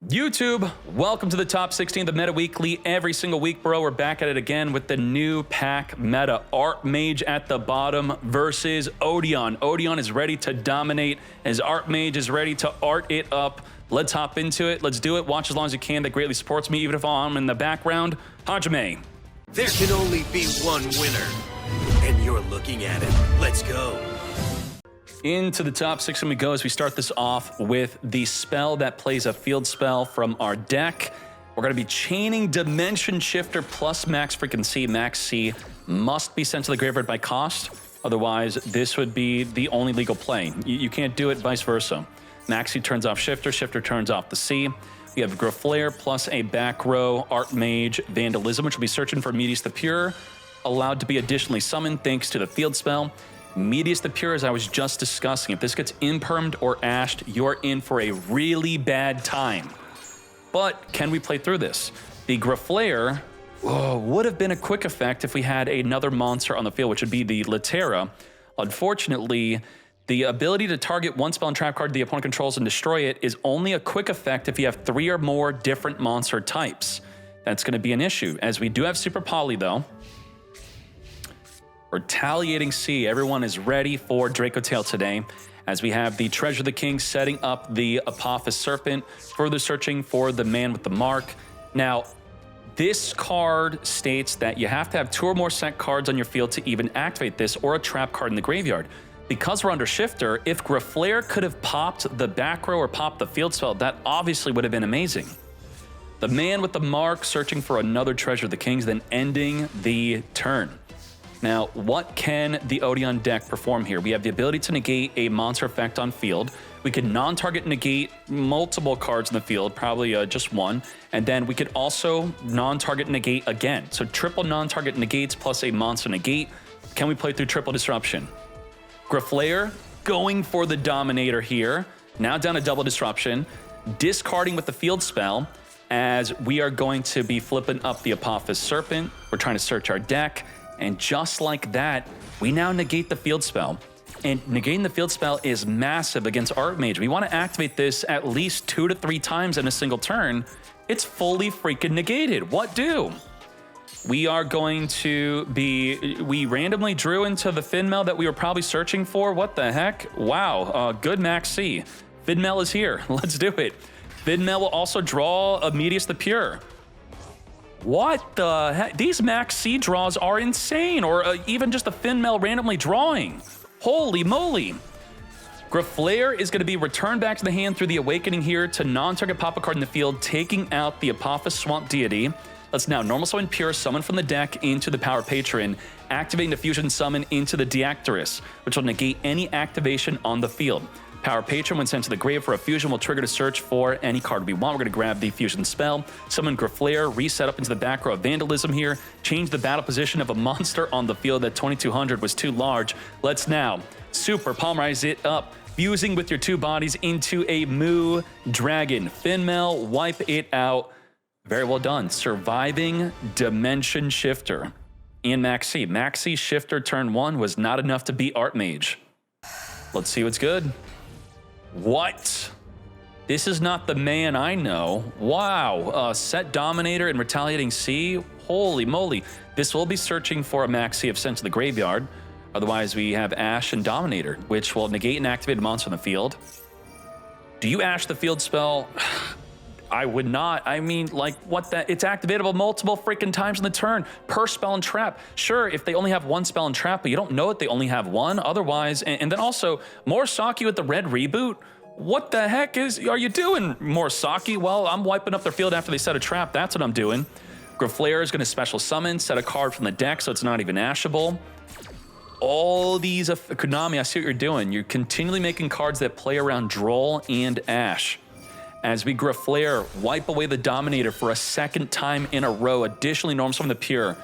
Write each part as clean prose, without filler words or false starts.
YouTube, welcome to the top 16 of the Meta Weekly. Every single week, bro, we're back at it again with the new pack meta. Artmage at the bottom versus Odion. Odion is ready to dominate as Artmage is ready to art it up. Let's hop into it. Let's do it. Watch as long as you can. That greatly supports me, even if I'm in the background. Hajime. There can only be one winner, and you're looking at it. Let's go. Into the top 16 we go as we start this off with the spell that plays a field spell from our deck. We're going to be chaining Dimension Shifter plus Max freaking C. Max C must be sent to the graveyard by cost. Otherwise, this would be the only legal play. You can't do it vice versa. Max C turns off Shifter, Shifter turns off the C. We have Graflair plus a back row Artmage Vandalism, which will be searching for Medius the Pure, allowed to be additionally summoned thanks to the field spell. Medius the Pure, as I was just discussing, if this gets impermed or ashed, you're in for a really bad time. But can we play through this? The Graflair would have been a quick effect if we had another monster on the field, which would be the Litera. Unfortunately, the ability to target one spell and trap card the opponent controls and destroy it is only a quick effect if you have 3 or more different monster types. That's going to be an issue, as we do have Super Poly, though. Retaliating C, everyone is ready for Dracotail today, as we have the Treasure of the King setting up the Apophis Serpent, further searching for the Man with the Mark. Now, this card states that you have to have 2 or more set cards on your field to even activate this, or a trap card in the graveyard. Because we're under Shifter, if Graflair could have popped the back row or popped the field spell, that obviously would have been amazing. The Man with the Mark searching for another Treasure of the Kings, then ending the turn. Now, what can the Odion deck perform here? We have the ability to negate a monster effect on field. We can non-target negate multiple cards in the field, probably just one. And then we could also non-target negate again. So triple non-target negates plus a monster negate. Can we play through triple disruption? Graflair going for the Dominator here. Now down to double disruption. Discarding with the field spell, as we are going to be flipping up the Apophis Serpent. We're trying to search our deck. And just like that, we now negate the field spell. And negating the field spell is massive against Artmage. We want to activate this at least 2 to 3 times in a single turn. It's fully freaking negated. What do? We are going to be... We randomly drew into the Finmel that we were probably searching for. What the heck? Wow, good Max C. Finmel is here. Let's do it. Finmel will also draw a Medius the Pure. What the heck? These Max C draws are insane, or even just a Finmel randomly drawing. Holy moly. Graflair is going to be returned back to the hand through the Awakening here to non-target pop a card in the field, taking out the Apophis Swamp Deity. Let's now normal summon Pure, summon from the deck into the Power Patron, activating the Fusion Summon into the Deactorus, which will negate any activation on the field. Power Patron, when sent to the grave for a fusion, will trigger to search for any card we want. We're going to grab the fusion spell, summon Graflair, reset up into the back row of Vandalism here, change the battle position of a monster on the field. That 2200 was too large. Let's now super polymerize it up, fusing with your 2 bodies into a Moo Dragon. Finmel, wipe it out. Very well done. Surviving Dimension Shifter and Max C. Max C Shifter turn 1 was not enough to beat Artmage. Let's see what's good. What? This is not the man I know. Wow. Set Dominator and Retaliating C. Holy moly. This will be searching for a Max C if sent to the graveyard. Otherwise, we have Ash and Dominator, which will negate an activated monster on the field. Do you Ash the field spell? I would not. I mean, like, what the? It's activatable multiple freaking times in the turn per spell and trap. Sure, if they only have 1 spell and trap, but you don't know that they only have 1. Otherwise, and then also, Morisaki with the red reboot. What the heck are you doing, Morisaki? Well, I'm wiping up their field after they set a trap. That's what I'm doing. Graflair is going to special summon, set a card from the deck, so it's not even ashable. All these, Konami, I see what you're doing. You're continually making cards that play around Droll and Ash. As we Graflair wipe away the Dominator for a 2nd time in a row, additionally norms from the Pure.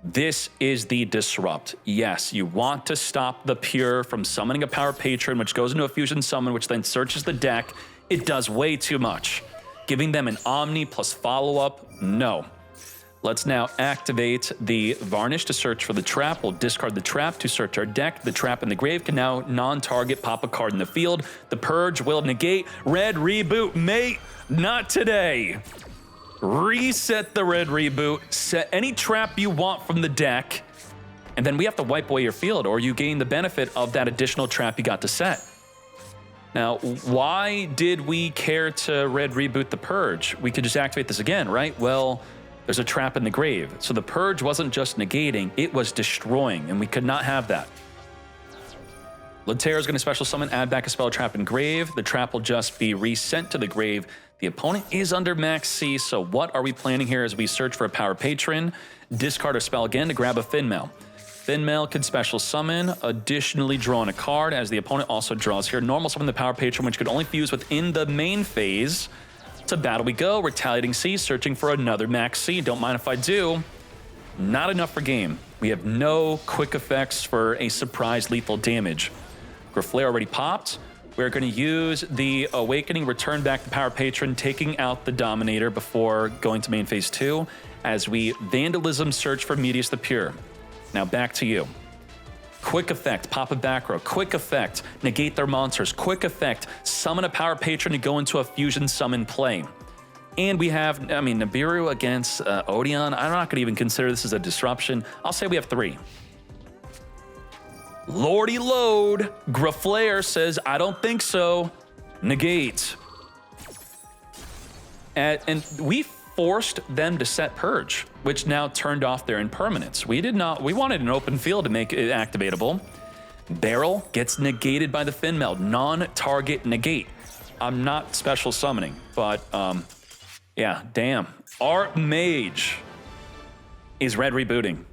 This is the Disrupt. Yes, you want to stop the Pure from summoning a Power Patron, which goes into a Fusion Summon, which then searches the deck. It does way too much. Giving them an Omni plus follow-up, no. Let's now activate the Varnish to search for the trap. We'll discard the trap to search our deck. The trap in the grave can now non-target, pop a card in the field. The Purge will negate. Red reboot, mate, not today. Reset the red reboot, set any trap you want from the deck, and then we have to wipe away your field, or you gain the benefit of that additional trap you got to set. Now, why did we care to red reboot the Purge? We could just activate this again, right? Well, there's a trap in the grave. So the Purge wasn't just negating, it was destroying, and we could not have that. Lotero is going to special summon, add back a spell trap in grave. The trap will just be resent to the grave. The opponent is under max C, so what are we planning here as we search for a power patron? Discard a spell again to grab a Finmail. Finmail can special summon, additionally drawing a card as the opponent also draws here. Normal summon the power patron, which could only fuse within the main phase. To battle we go, retaliating C, searching for another max C. Don't mind if I do. Not enough for game. We have no quick effects for a surprise lethal damage. Graflair already popped. We're going to use the Awakening, return back the Power Patron, taking out the Dominator before going to main phase 2 as we Vandalism search for Medius the Pure. Now back to you. Quick effect, pop a back row. Quick effect, negate their monsters. Quick effect, summon a Power Patron to go into a fusion summon play. And we have, Nibiru against Odion. I'm not going to even consider this as a disruption. I'll say we have 3. Lordy Load, Graflair says, I don't think so. Negate. And we forced them to set Purge, which now turned off their impermanence. We wanted an open field to make it activatable. Barrel gets negated by the Finmail, non-target negate. I'm not special summoning, but yeah, damn. Artmage is red rebooting.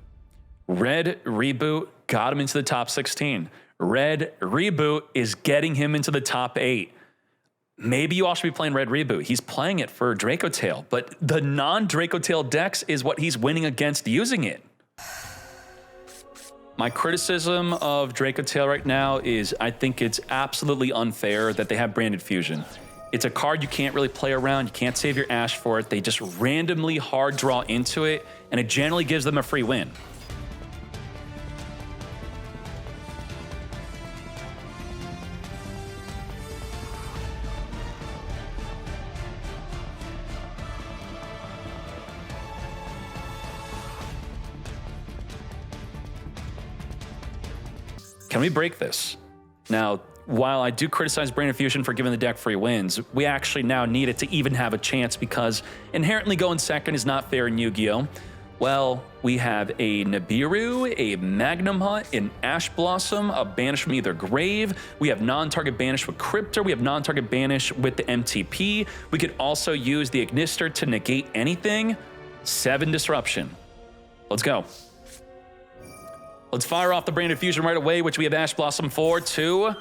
Red reboot got him into the top 16. Red reboot is getting him into the top 8. Maybe you all should be playing Red Reboot. He's playing it for Dracotail, but the non-Dracotail decks is what he's winning against using it. My criticism of Dracotail right now is I think it's absolutely unfair that they have Branded Fusion. It's a card you can't really play around. You can't save your Ash for it. They just randomly hard draw into it, and it generally gives them a free win. Can we break this? Now, while I do criticize Branded Fusion for giving the deck free wins, we actually now need it to even have a chance because inherently going second is not fair in Yu-Gi-Oh! Well, we have a Nibiru, a Magnum Hunt, an Ash Blossom, a Banish from either grave. We have non-target Banish with Cryptor. We have non-target Banish with the MTP. We could also use the Ignister to negate anything. 7 Disruption. Let's go. Let's fire off the Branded Fusion right away, which we have Ash Blossom for to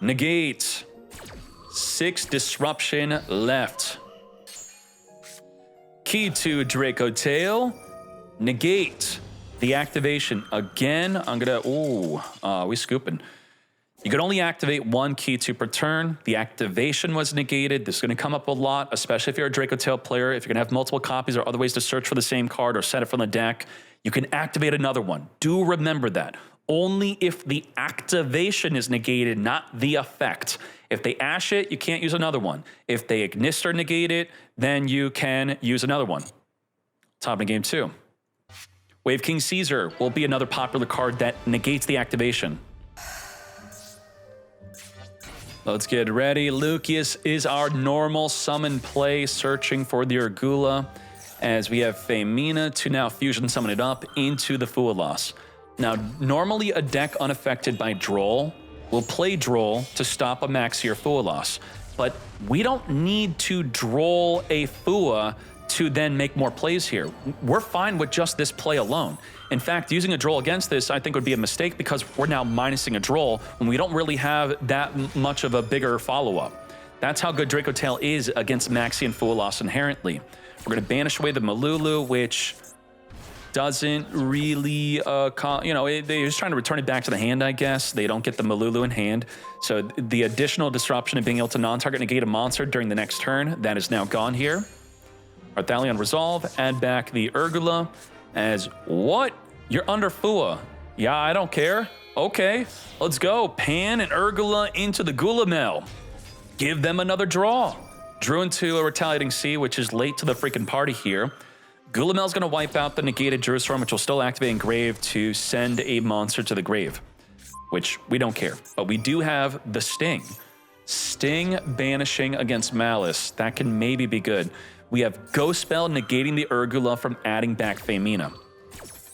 negate. 6 Disruption left. Key to Dracotail. Negate the activation. Again, I'm gonna, we scooping. You can only activate 1 Key 2 per turn. The activation was negated. This is gonna come up a lot, especially if you're a Dracotail player. If you're gonna have multiple copies or other ways to search for the same card or set it from the deck, you can activate another one. Do remember that. Only if the activation is negated, not the effect. If they Ash it, you can't use another one. If they Ignist or negate it, then you can use another one. Top of game 2. Wave King Caesar will be another popular card that negates the activation. Let's get ready. Lucius is our normal summon play, searching for the Urgula, as we have Femina to now fusion summon it up into the Fualas. Now, normally a deck unaffected by Droll will play Droll to stop a Maxi or Fualas, but we don't need to Droll a Fua to then make more plays here. We're fine with just this play alone. In fact, using a Droll against this, I think would be a mistake because we're now minusing a Droll when we don't really have that much of a bigger follow-up. That's how good Dracotail is against Maxi and Fualas inherently. We're going to banish away the Malulu, which doesn't really, they're just trying to return it back to the hand, I guess. They don't get the Malulu in hand. So the additional disruption of being able to non-target negate a monster during the next turn, that is now gone here. Arthalion Resolve, add back the Urgula as what? You're under Fua. Yeah, I don't care. Okay, let's go. Pan and Urgula into the Gulamel. Give them another draw. Drew into a Retaliating Sea, which is late to the freaking party here. Gulamel's going to wipe out the negated Jerusalem, which will still activate Engrave to send a monster to the grave, which we don't care. But we do have the Sting. Sting banishing against Maliss. That can maybe be good. We have Ghost Spell negating the Urgula from adding back Femina.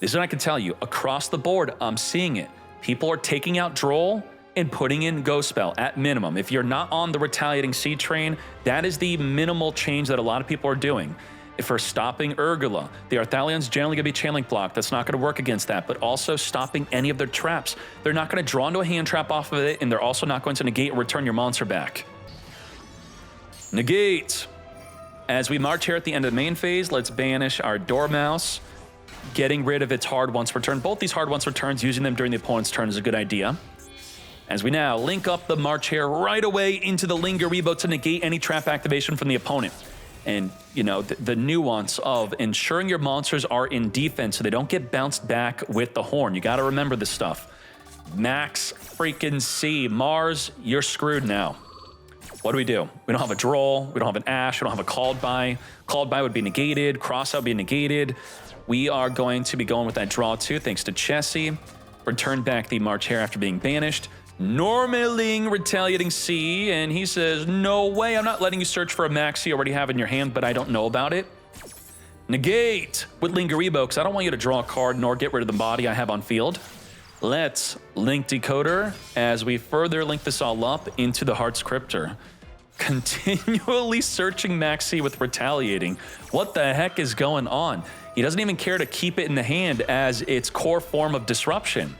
This is what I can tell you. Across the board, I'm seeing it. People are taking out Droll and putting in Ghost Spell at minimum. If you're not on the Retaliating Sea train, that is the minimal change that a lot of people are doing. If we're stopping Urgula, the Arthalion's generally going to be chain link blocked. That's not going to work against that, but also stopping any of their traps. They're not going to draw into a hand trap off of it, and they're also not going to negate or return your monster back. Negate. As we march here at the end of the main phase, let's banish our Dormouse. Getting rid of its hard once return. Both these hard once returns, using them during the opponent's turn is a good idea. As we now link up the march here right away into the Linger Rebo to negate any trap activation from the opponent. And, you know, the nuance of ensuring your monsters are in defense so they don't get bounced back with the horn. You got to remember this stuff. Max freaking C. Mars, you're screwed now. What do? We don't have a Droll. We don't have an Ash. We don't have a Called By. Called By would be negated. Cross Out would be negated. We are going to be going with that draw too, thanks to Chessie. Return back the March here after being banished. Normaling Retaliating Sea, and he says, no way, I'm not letting you search for a max you already have in your hand, but I don't know about it. Negate with Linger Rebo, because I don't want you to draw a card nor get rid of the body I have on field. Let's link Decoder as we further link this all up into the Heart's Cryptor. Continually searching Maxi with Retaliating. What the heck is going on? He doesn't even care to keep it in the hand as its core form of disruption.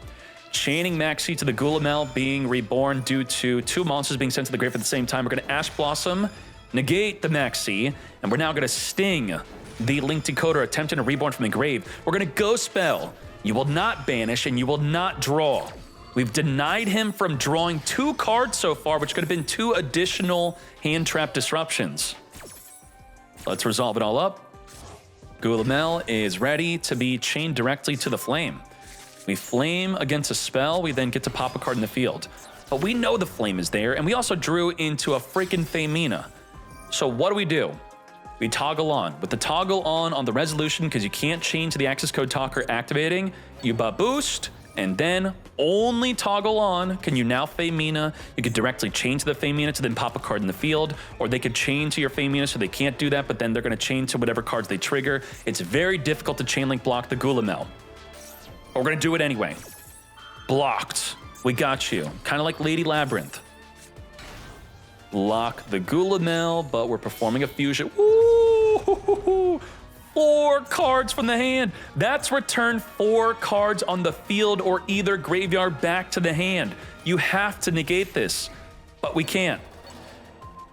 Chaining Maxi to the Gulamel being reborn due to two monsters being sent to the grave at the same time. We're going to Ash Blossom, negate the Maxi, and we're now going to Sting the Link Decoder attempting to reborn from the grave. We're going to Ghost Spell. You will not banish and you will not draw. We've denied him from drawing 2 cards so far, which could have been 2 additional hand trap disruptions. Let's resolve it all up. Gulamel is ready to be chained directly to the flame. We flame against a spell, we then get to pop a card in the field. But we know the flame is there, and we also drew into a freaking Femina. So what do? We toggle on. With the toggle on the resolution, because you can't change to the access code talker activating, you boost, and then only toggle on can you now Femina. You could directly chain to the Femina to then pop a card in the field, or they could chain to your Femina so they can't do that, but then they're going to chain to whatever cards they trigger. It's very difficult to chain link block the Gulamel. But we're going to do it anyway. Blocked. We got you. Kind of like Lady Labyrinth. Block the Gulamel, but we're performing a fusion. Woo! 4 cards from the hand. That's return 4 cards on the field or either graveyard back to the hand. You have to negate this, but we can't.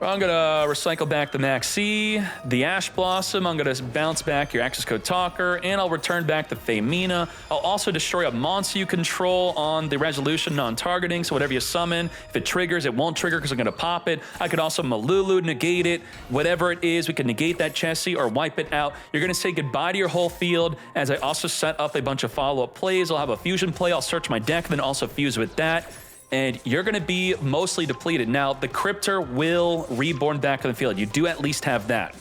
I'm gonna recycle back the Maxi, the Ash Blossom. I'm gonna bounce back your access code talker, and I'll return back the Femina. I'll also destroy a monster you control on the resolution non-targeting, so whatever you summon, if it triggers, it won't trigger because I'm gonna pop it. I could also Malulu, negate it, whatever it is, we can negate that Chessie or wipe it out. You're gonna say goodbye to your whole field as I also set up a bunch of follow-up plays. I'll have a fusion play, I'll search my deck, then also fuse with that. And you're going to be mostly depleted. Now, the Cryptor will reborn back on the field. You do at least have that.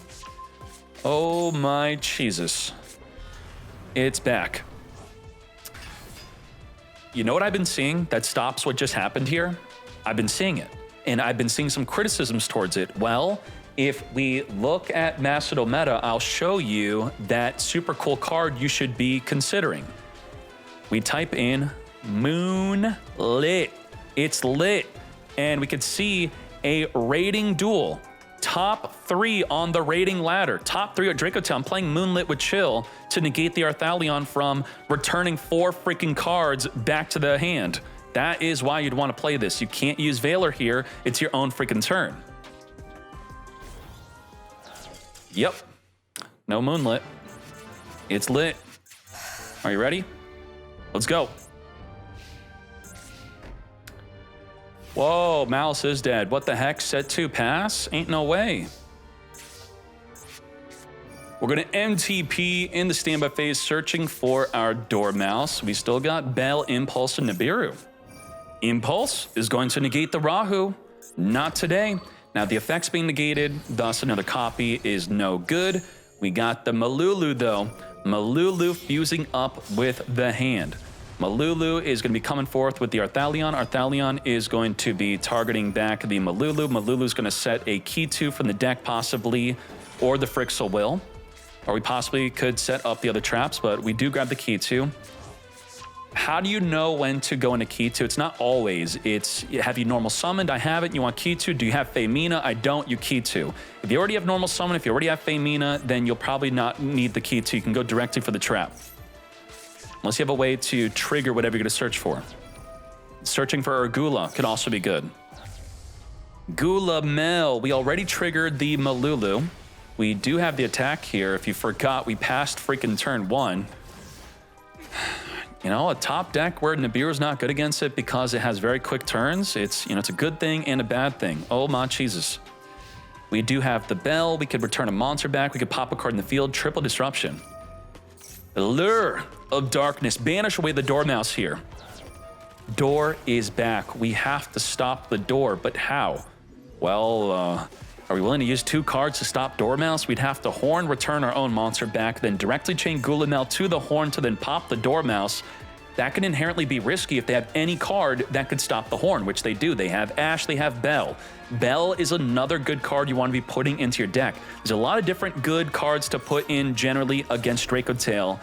Oh my Jesus. It's back. You know what I've been seeing that stops what just happened here? I've been seeing it. And I've been seeing some criticisms towards it. Well, if we look at Master Duel meta, I'll show you that super cool card you should be considering. We type in Moonlit. It's lit, and we could see a rating duel. Top 3 on the rating ladder. Top 3 at Dracotail. I'm playing Moonlit with Chill to negate the Arthalion from returning 4 freaking cards back to the hand. That is why you'd want to play this. You can't use Valor here. It's your own freaking turn. Yep. No Moonlit. It's lit. Are you ready? Let's go. Whoa, Maliss is dead. What the heck? Set 2 pass? Ain't no way. We're going to MTP in the standby phase, searching for our Dormouse. We still got Bell, Impulse, and Nibiru. Impulse is going to negate the Rahu. Not today. Now, the effect's being negated, thus another copy is no good. We got the Malulu, though. Malulu fusing up with the hand. Malulu is going to be coming forth with the Arthalion. Arthalion is going to be targeting back the Malulu. Malulu's going to set a Key2 from the deck, possibly, or the Frixel will. Or we possibly could set up the other traps, but we do grab the Key2. How do you know when to go into Key2? It's not always. It's, have you normal summoned? I have it. You want Key2? Do you have Femina? I don't. You Key2. If you already have normal summon, if you already have Femina, then you'll probably not need the Key2. You can go directly for the trap. Unless you have a way to trigger whatever you're going to search for. Searching for Urgula could also be good. Gula Mel. We already triggered the Malulu. We do have the attack here. If you forgot, we passed freaking turn 1. You know, a top deck where Nibiru's not good against it because it has very quick turns. It's, you know, it's a good thing and a bad thing. Oh my Jesus. We do have the Bell. We could return a monster back. We could pop a card in the field. Triple disruption. Allure of Darkness. Banish away the Dormouse here. Door is back. We have to stop the door, but how? Well, are we willing to use 2 cards to stop Dormouse? We'd have to Horn, return our own monster back, then directly chain Gulamel to the Horn to then pop the Dormouse. That can inherently be risky if they have any card that could stop the Horn, which they do. They have Ash, they have Bell. Bell is another good card you want to be putting into your deck. There's a lot of different good cards to put in generally against Dracotail,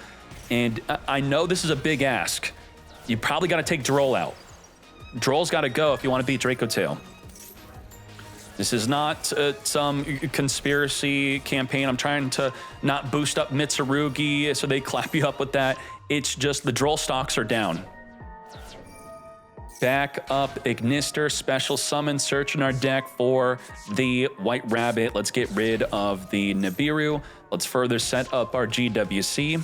and I know this is a big ask. You probably got to take Droll out. Droll's got to go if you want to beat Dracotail. This is not some conspiracy campaign. I'm trying to not boost up Mitsurugi so they clap you up with that. It's just the Droll stocks are down. Back up Ignister, special summon, search in our deck for the White Rabbit. Let's get rid of the Nibiru. Let's further set up our GWC.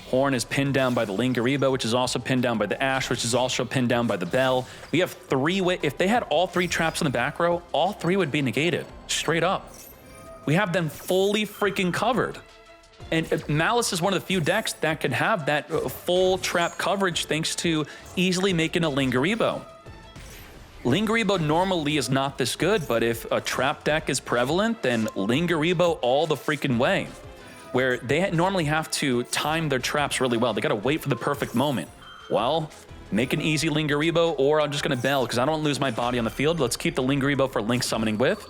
Horn is pinned down by the Lingariba, which is also pinned down by the Ash, which is also pinned down by the Bell. We have 3 ways. If they had all 3 traps in the back row, all 3 would be negated, straight up. We have them fully freaking covered. And Maliss is one of the few decks that can have that full trap coverage thanks to easily making a Lingaribo. Lingaribo normally is not this good, but if a trap deck is prevalent, then Lingaribo all the freaking way. Where they normally have to time their traps really well. They got to wait for the perfect moment. Well, make an easy Lingaribo, or I'm just going to Bell because I don't lose my body on the field. Let's keep the Lingaribo for Link summoning with.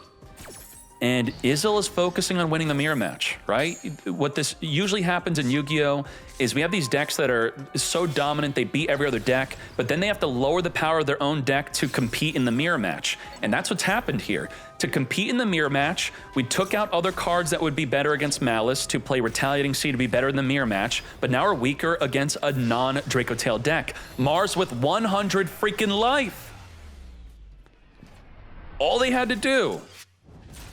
And Isil is focusing on winning the mirror match, right? What this usually happens in Yu-Gi-Oh! Is we have these decks that are so dominant they beat every other deck, but then they have to lower the power of their own deck to compete in the mirror match. And that's what's happened here. To compete in the mirror match, we took out other cards that would be better against Maliss to play Retaliating Sea to be better in the mirror match, but now we're weaker against a non-Dracotail deck. Mars with 100 freaking life. All they had to do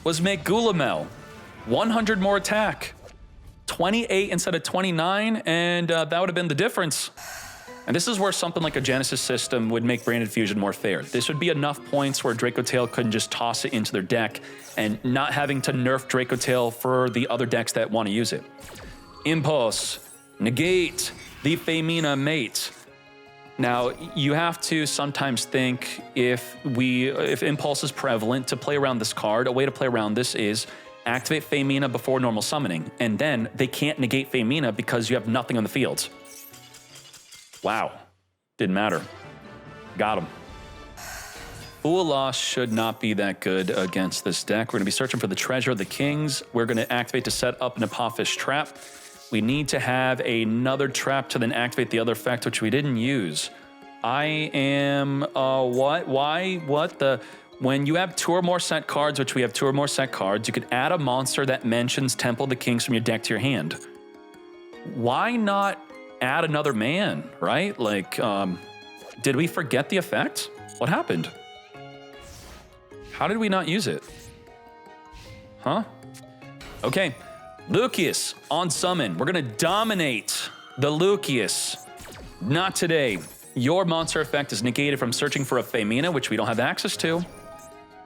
was make Gulamel 100 more attack, 28 instead of 29, and that would have been the difference. And this is where something like a Genesis system would make Branded Fusion more fair. This would be enough points where Dracotail couldn't just toss it into their deck and not having to nerf Dracotail for the other decks that want to use it. Impulse, negate the Femina mate. Now, you have to sometimes think if Impulse is prevalent to play around this card, a way to play around this is activate Femina before normal summoning, and then they can't negate Femina because you have nothing on the field. Wow. Didn't matter. Got him. Fool Loss should not be that good against this deck. We're going to be searching for the Treasure of the Kings. We're going to activate to set up an Apophis trap. We need to have another trap to then activate the other effect, which we didn't use. I am, what? Why? What the? When you have 2 or more set cards, which we have 2 or more set cards, you could add a monster that mentions Temple of the Kings from your deck to your hand. Why not add another man, right? Like, did we forget the effect? What happened? How did we not use it? Huh? Okay. Lucius on summon. We're going to dominate the Lucius. Not today. Your monster effect is negated from searching for a Femina, which we don't have access to.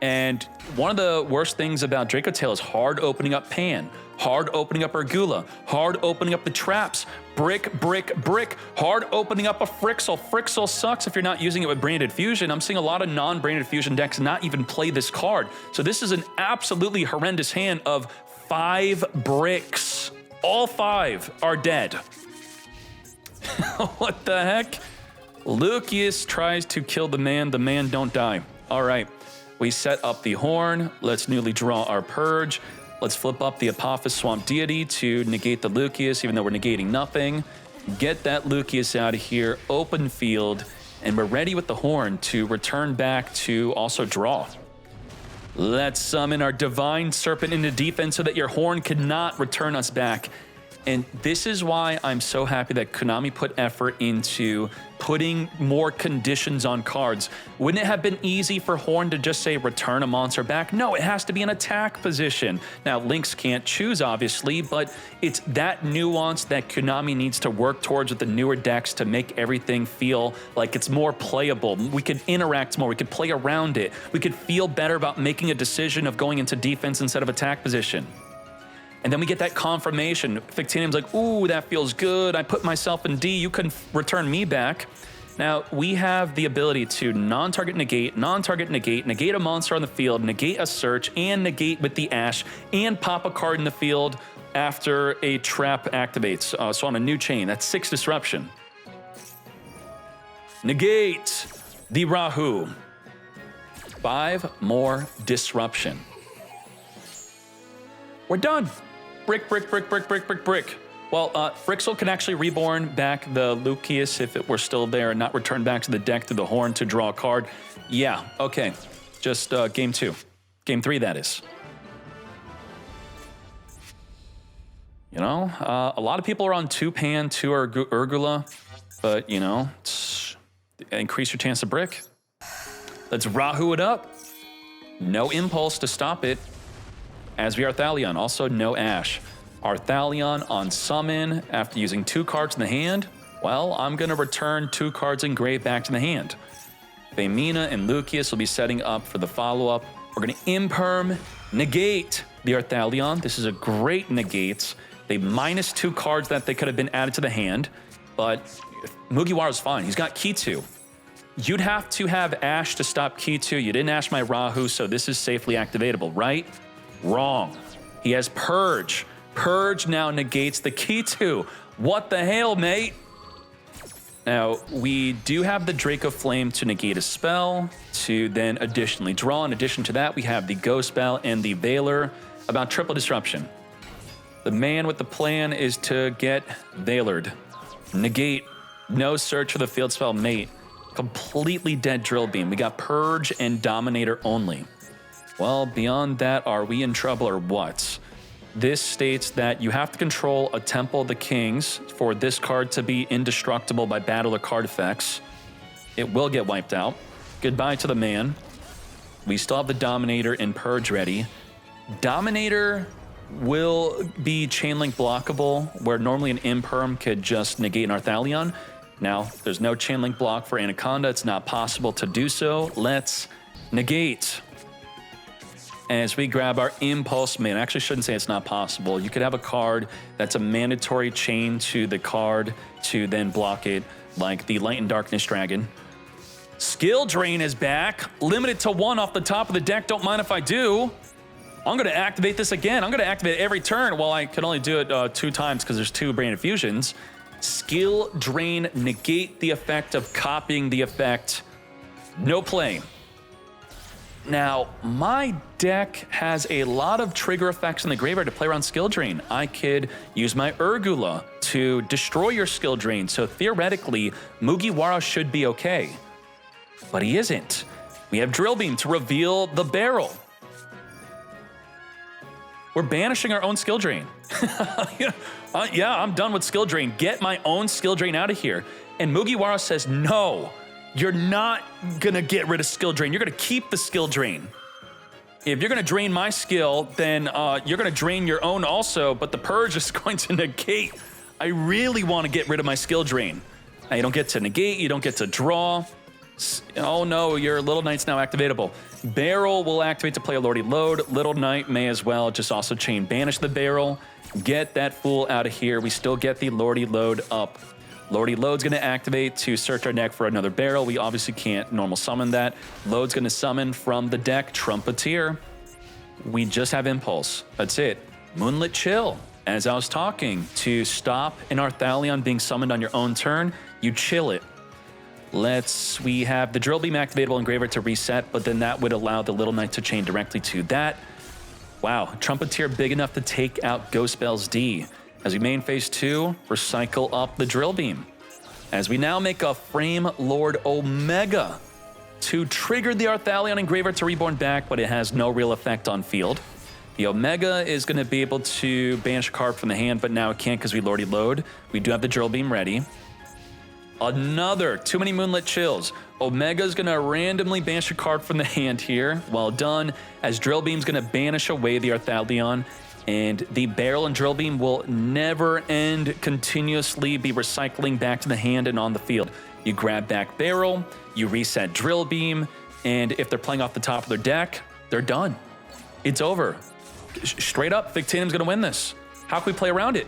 And one of the worst things about Dracotail is hard opening up Pan, hard opening up Argula, hard opening up the traps, brick, brick, brick, hard opening up a Frixel. Frixel sucks if you're not using it with Branded Fusion. I'm seeing a lot of non-Branded Fusion decks not even play this card. So this is an absolutely horrendous hand of 5 bricks. All 5 are dead. What the heck? Lucius tries to kill the man don't die. All right. We set up the Horn. Let's newly draw our Purge. Let's flip up the Apophis Swamp Deity to negate the Lucius, even though we're negating nothing. Get that Lucius out of here, open field, and we're ready with the Horn to return back to also draw. Let's summon our Divine Serpent into defense so that your Horn cannot return us back. And this is why I'm so happy that Konami put effort into putting more conditions on cards. Wouldn't it have been easy for Horn to just say return a monster back? No, it has to be an attack position. Now, Lynx can't choose, obviously, but it's that nuance that Konami needs to work towards with the newer decks to make everything feel like it's more playable. We could interact more, we could play around it, we could feel better about making a decision of going into defense instead of attack position. And then we get that confirmation. Fictinium's like, ooh, that feels good. I put myself in D. You couldn't return me back. Now, we have the ability to non-target negate a monster on the field, negate a search, and negate with the Ash, and pop a card in the field after a trap activates. So on a new chain, that's 6 disruption. Negate the Rahu. 5 more disruption. We're done. Brick, brick, brick, brick, brick, brick, brick. Well, Frixel can actually reborn back the Lucius if it were still there and not return back to the deck through the Horn to draw a card. Yeah, okay. Just game 2. Game 3, that is. You know, a lot of people are on 2 Pan, 2 Argula, but, you know, increase your chance to brick. Let's Rahu it up. No impulse to stop it. As we Arthalion, also no Ash. Arthalion on summon after using 2 cards in the hand. Well, I'm going to return 2 cards engraved back to the hand. Femina and Lucius will be setting up for the follow-up. We're going to imperm, negate the Arthalion. This is a great negate. They minus 2 cards that they could have been added to the hand, but Mugiwara's fine. He's got Kitu. You'd have to have Ash to stop Kitu. You didn't Ash my Rahu, so this is safely activatable, right? Wrong. He has Purge. Purge now negates the Kitu. What the hell, mate? Now, we do have the Draco Flame to negate a spell, to then additionally draw. In addition to that, we have the Ghost Spell and the Veiler, about triple disruption. The man with the plan is to get Veilered. Negate. No search for the field spell, mate. Completely dead Drill Beam. We got Purge and Dominator only. Well, beyond that, are we in trouble or what? This states that you have to control a Temple of the Kings for this card to be indestructible by battle or card effects. It will get wiped out. Goodbye to the man. We still have the Dominator and Purge ready. Dominator will be chainlink blockable, where normally an Imperm could just negate an Arthalion. Now, there's no chainlink block for Anaconda. It's not possible to do so. Let's negate. As we grab our Impulse Main, I actually shouldn't say it's not possible. You could have a card that's a mandatory chain to the card to then block it, like the Light and Darkness Dragon. Skill Drain is back, limited to 1 off the top of the deck. Don't mind if I do. I'm going to activate this again. I'm going to activate it every turn. Well, I can only do it 2 times because there's 2 Branded Fusions. Skill Drain, negate the effect of copying the effect. No play. Now, my deck has a lot of trigger effects in the graveyard to play around Skill Drain. I could use my Argula to destroy your Skill Drain, so theoretically, Mugiwara should be okay. But he isn't. We have Drill Beam to reveal the barrel. We're banishing our own Skill Drain. Yeah, I'm done with Skill Drain. Get my own Skill Drain out of here. And Mugiwara says, no. You're not gonna get rid of Skill Drain. You're gonna keep the Skill Drain. If you're gonna drain my skill, then you're gonna drain your own also, but the Purge is going to negate. I really wanna get rid of my Skill Drain. Now, you don't get to negate, you don't get to draw. Oh no, your Little Knight's now activatable. Barrel will activate to play a Lordy Load. Little Knight may as well just also chain banish the barrel. Get that fool out of here. We still get the Lordy Load up. Lordy Load's going to activate to search our deck for another barrel. We obviously can't normal summon that. Load's going to summon from the deck Trumpeteer. We just have Impulse. That's it. Moonlit Chill. As I was talking, to stop an Arthalion being summoned on your own turn, you chill it. We have the Drill Beam activatable in Graveyard to reset, but then that would allow the Little Knight to chain directly to that. Wow, Trumpeteer big enough to take out Ghost Bells D. As we main phase 2, recycle up the Drill Beam. As we now make a Frame Lord Omega to trigger the Arthalion and Graveyard to Reborn back, but it has no real effect on field. The Omega is going to be able to banish a card from the hand, but now it can't because we Lordy Load. We do have the Drill Beam ready. Another, too many Moonlit Chills. Omega's going to randomly banish a card from the hand here. Well done, as Drill Beam's going to banish away the Arthalion. And the Barrel and Drill Beam will never end, continuously be recycling back to the hand and on the field. You grab back Barrel, you reset Drill Beam, and if they're playing off the top of their deck, they're done. It's over. Straight up, Victinium's gonna win this. How can we play around it?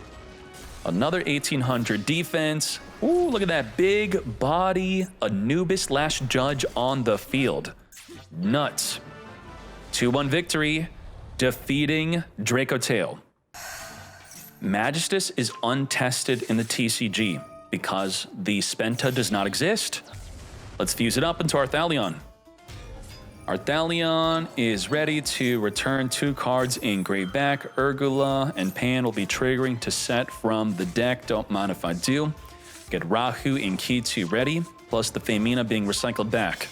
Another 1800 defense. Ooh, look at that big body Anubis Last Judge on the field. Nuts. 2-1 victory. Defeating Dracotail. Magistus is untested in the TCG because the Spenta does not exist. Let's fuse it up into Arthalion. Arthalion is ready to return 2 cards in grave back. Urgula and Pan will be triggering to set from the deck. Don't mind if I do. Get Rahu and Kitu ready, plus the Femina being recycled back.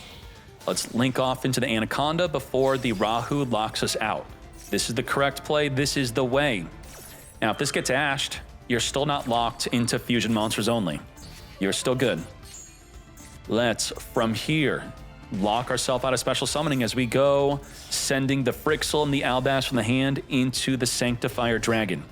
Let's link off into the Anaconda before the Rahu locks us out. This is the correct play. This is the way. Now, if this gets ashed, you're still not locked into Fusion Monsters only. You're still good. Let's, from here, lock ourselves out of special summoning as we go, sending the Frixel and the Albaz from the hand into the Sanctifier Dragon.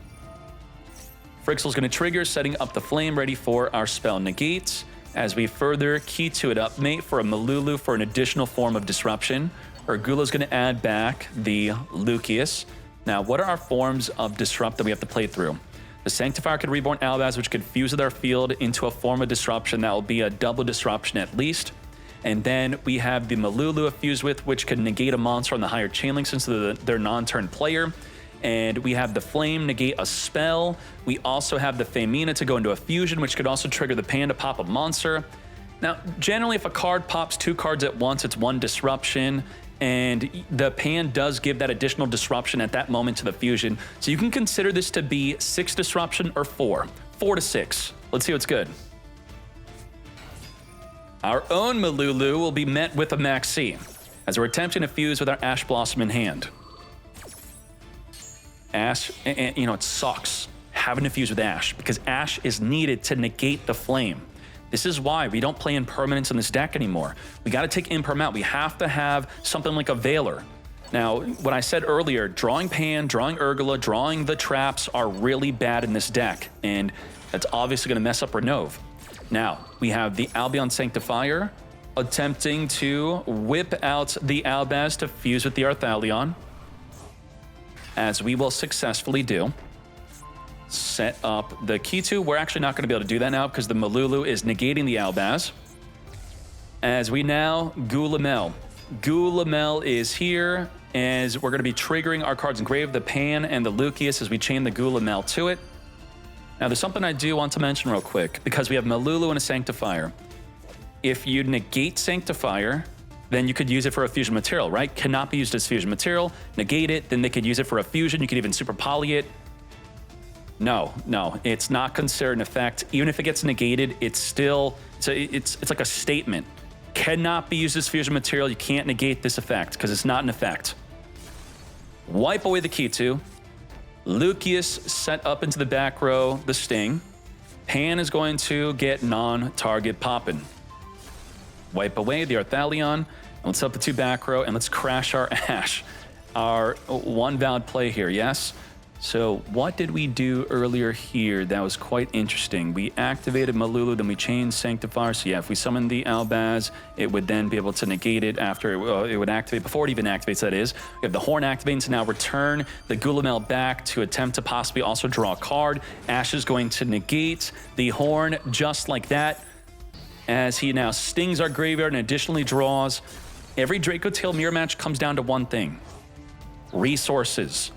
Frixel's going to trigger, setting up the Flame ready for our spell Negates. As we further key to it up, mate, for a Malulu for an additional form of disruption. Urgula's going to add back the Lucius. Now, what are our forms of disrupt that we have to play through? The Sanctifier could Reborn Albaz, which could fuse with our field into a form of disruption that will be a double disruption at least. And then we have the Malulu fused with, which could negate a monster on the higher chain link since they're non-turn player. And we have the Flame negate a spell. We also have the Femina to go into a fusion, which could also trigger the Pan to pop a monster. Now, generally, if a card pops 2 cards at once, it's 1 disruption. And the Pan does give that additional disruption at that moment to the fusion. So you can consider this to be 6 disruption or 4. 4 to 6. Let's see what's good. Our own Malulu will be met with a Maxi, as we're attempting to fuse with our Ash Blossom in hand. Ash, and you know, it sucks having to fuse with Ash, because Ash is needed to negate the Flame. This is why we don't play impermanence in this deck anymore. We got to take imperm out. We have to have something like a Veiler. Now, what I said earlier, drawing Pan, drawing Urgula, drawing the traps are really bad in this deck, and that's obviously going to mess up Renove. Now, we have the Albion Sanctifier attempting to whip out the Albaz to fuse with the Arthalion, as we will successfully do. Set up the Kitu. We're actually not going to be able to do that now because the Malulu is negating the Albaz. As we now Gulamel. Gulamel is here as we're going to be triggering our cards in grave, the Pan and the Lucius, as we chain the Gulamel to it. Now, there's something I do want to mention real quick because we have Malulu and a Sanctifier. If you negate Sanctifier, then you could use it for a fusion material, right? Cannot be used as fusion material. Negate it, then they could use it for a fusion. You could even super poly it. No, it's not considered an effect. Even if it gets negated, it's still, it's like a statement. Cannot be used as fusion material. You can't negate this effect because it's not an effect. Wipe away the Kitu. Lucius set up into the back row, the Sting. Pan is going to get non-target poppin'. Wipe away the Arthalion. And let's set up the 2 back row and let's crash our Ash. Our 1 valid play here, yes? So what did we do earlier here that was quite interesting? We activated Malulu, then we changed Sanctifier. So yeah, if we summon the Albaz, it would then be able to negate it after it would activate, before it even activates, that is. We have the Horn activating to now return the Gulamel back to attempt to possibly also draw a card. Ash is going to negate the Horn just like that, as he now stings our graveyard and additionally draws. Every Dracotail mirror match comes down to one thing: resources.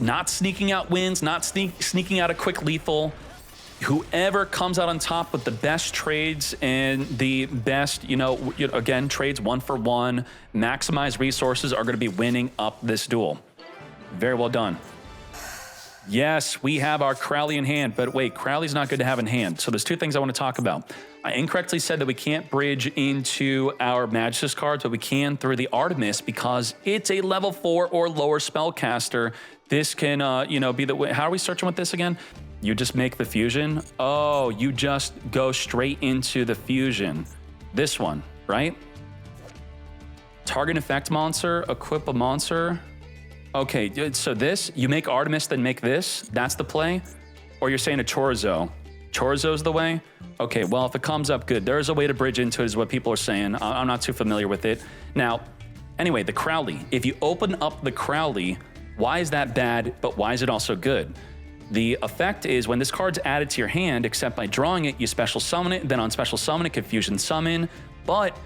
Not sneaking out wins, not sneaking out a quick lethal. Whoever comes out on top with the best trades and the best, again, trades 1-for-1, maximize resources are going to be winning up this duel. Very well done. Yes, we have our Crowley in hand, but wait, Crowley's not good to have in hand. So there's two things I want to talk about. I incorrectly said that we can't bridge into our Magisus cards, but we can through the Artemis because it's a level 4 or lower spellcaster. This can, be the way. How are we searching with this again? You just make the fusion. Oh, you just go straight into the fusion. This one, right? Target effect monster, equip a monster. Okay, so this, you make Artemis, then make this. That's the play? Or you're saying a Chorizo. Chorizo's the way? Okay, well, if it comes up, good. There's a way to bridge into it is what people are saying. I'm not too familiar with it. Now, anyway, the Crowley. If you open up the Crowley, why is that bad, but why is it also good? The effect is when this card's added to your hand, except by drawing it, you special summon it, then on special summon it, could fusion summon. But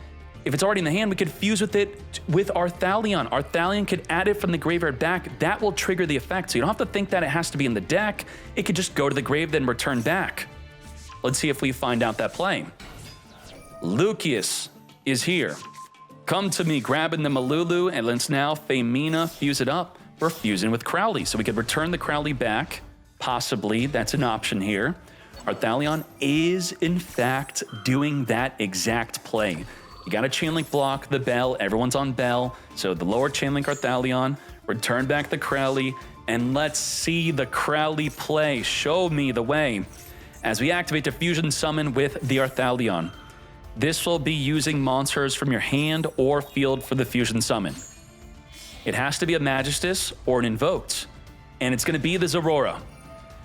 if it's already in the hand, we could fuse with it with Arthalion. Arthalion could add it from the graveyard back. That will trigger the effect. So you don't have to think that it has to be in the deck. It could just go to the grave, then return back. Let's see if we find out that play. Lucius is here. Come to me, grabbing the Malulu, and let's now Femina fuse it up. We're fusing with Crowley, so we could return the Crowley back. Possibly, that's an option here. Arthalion is, in fact, doing that exact play. You got to chain link block the Bell. Everyone's on Bell. So the lower chain link Arthalion, return back the Crowley, and let's see the Crowley play. Show me the way. As we activate the fusion summon with the Arthalion. This will be using monsters from your hand or field for the fusion summon. It has to be a Magistus or an Invoked, and it's going to be the Zorora.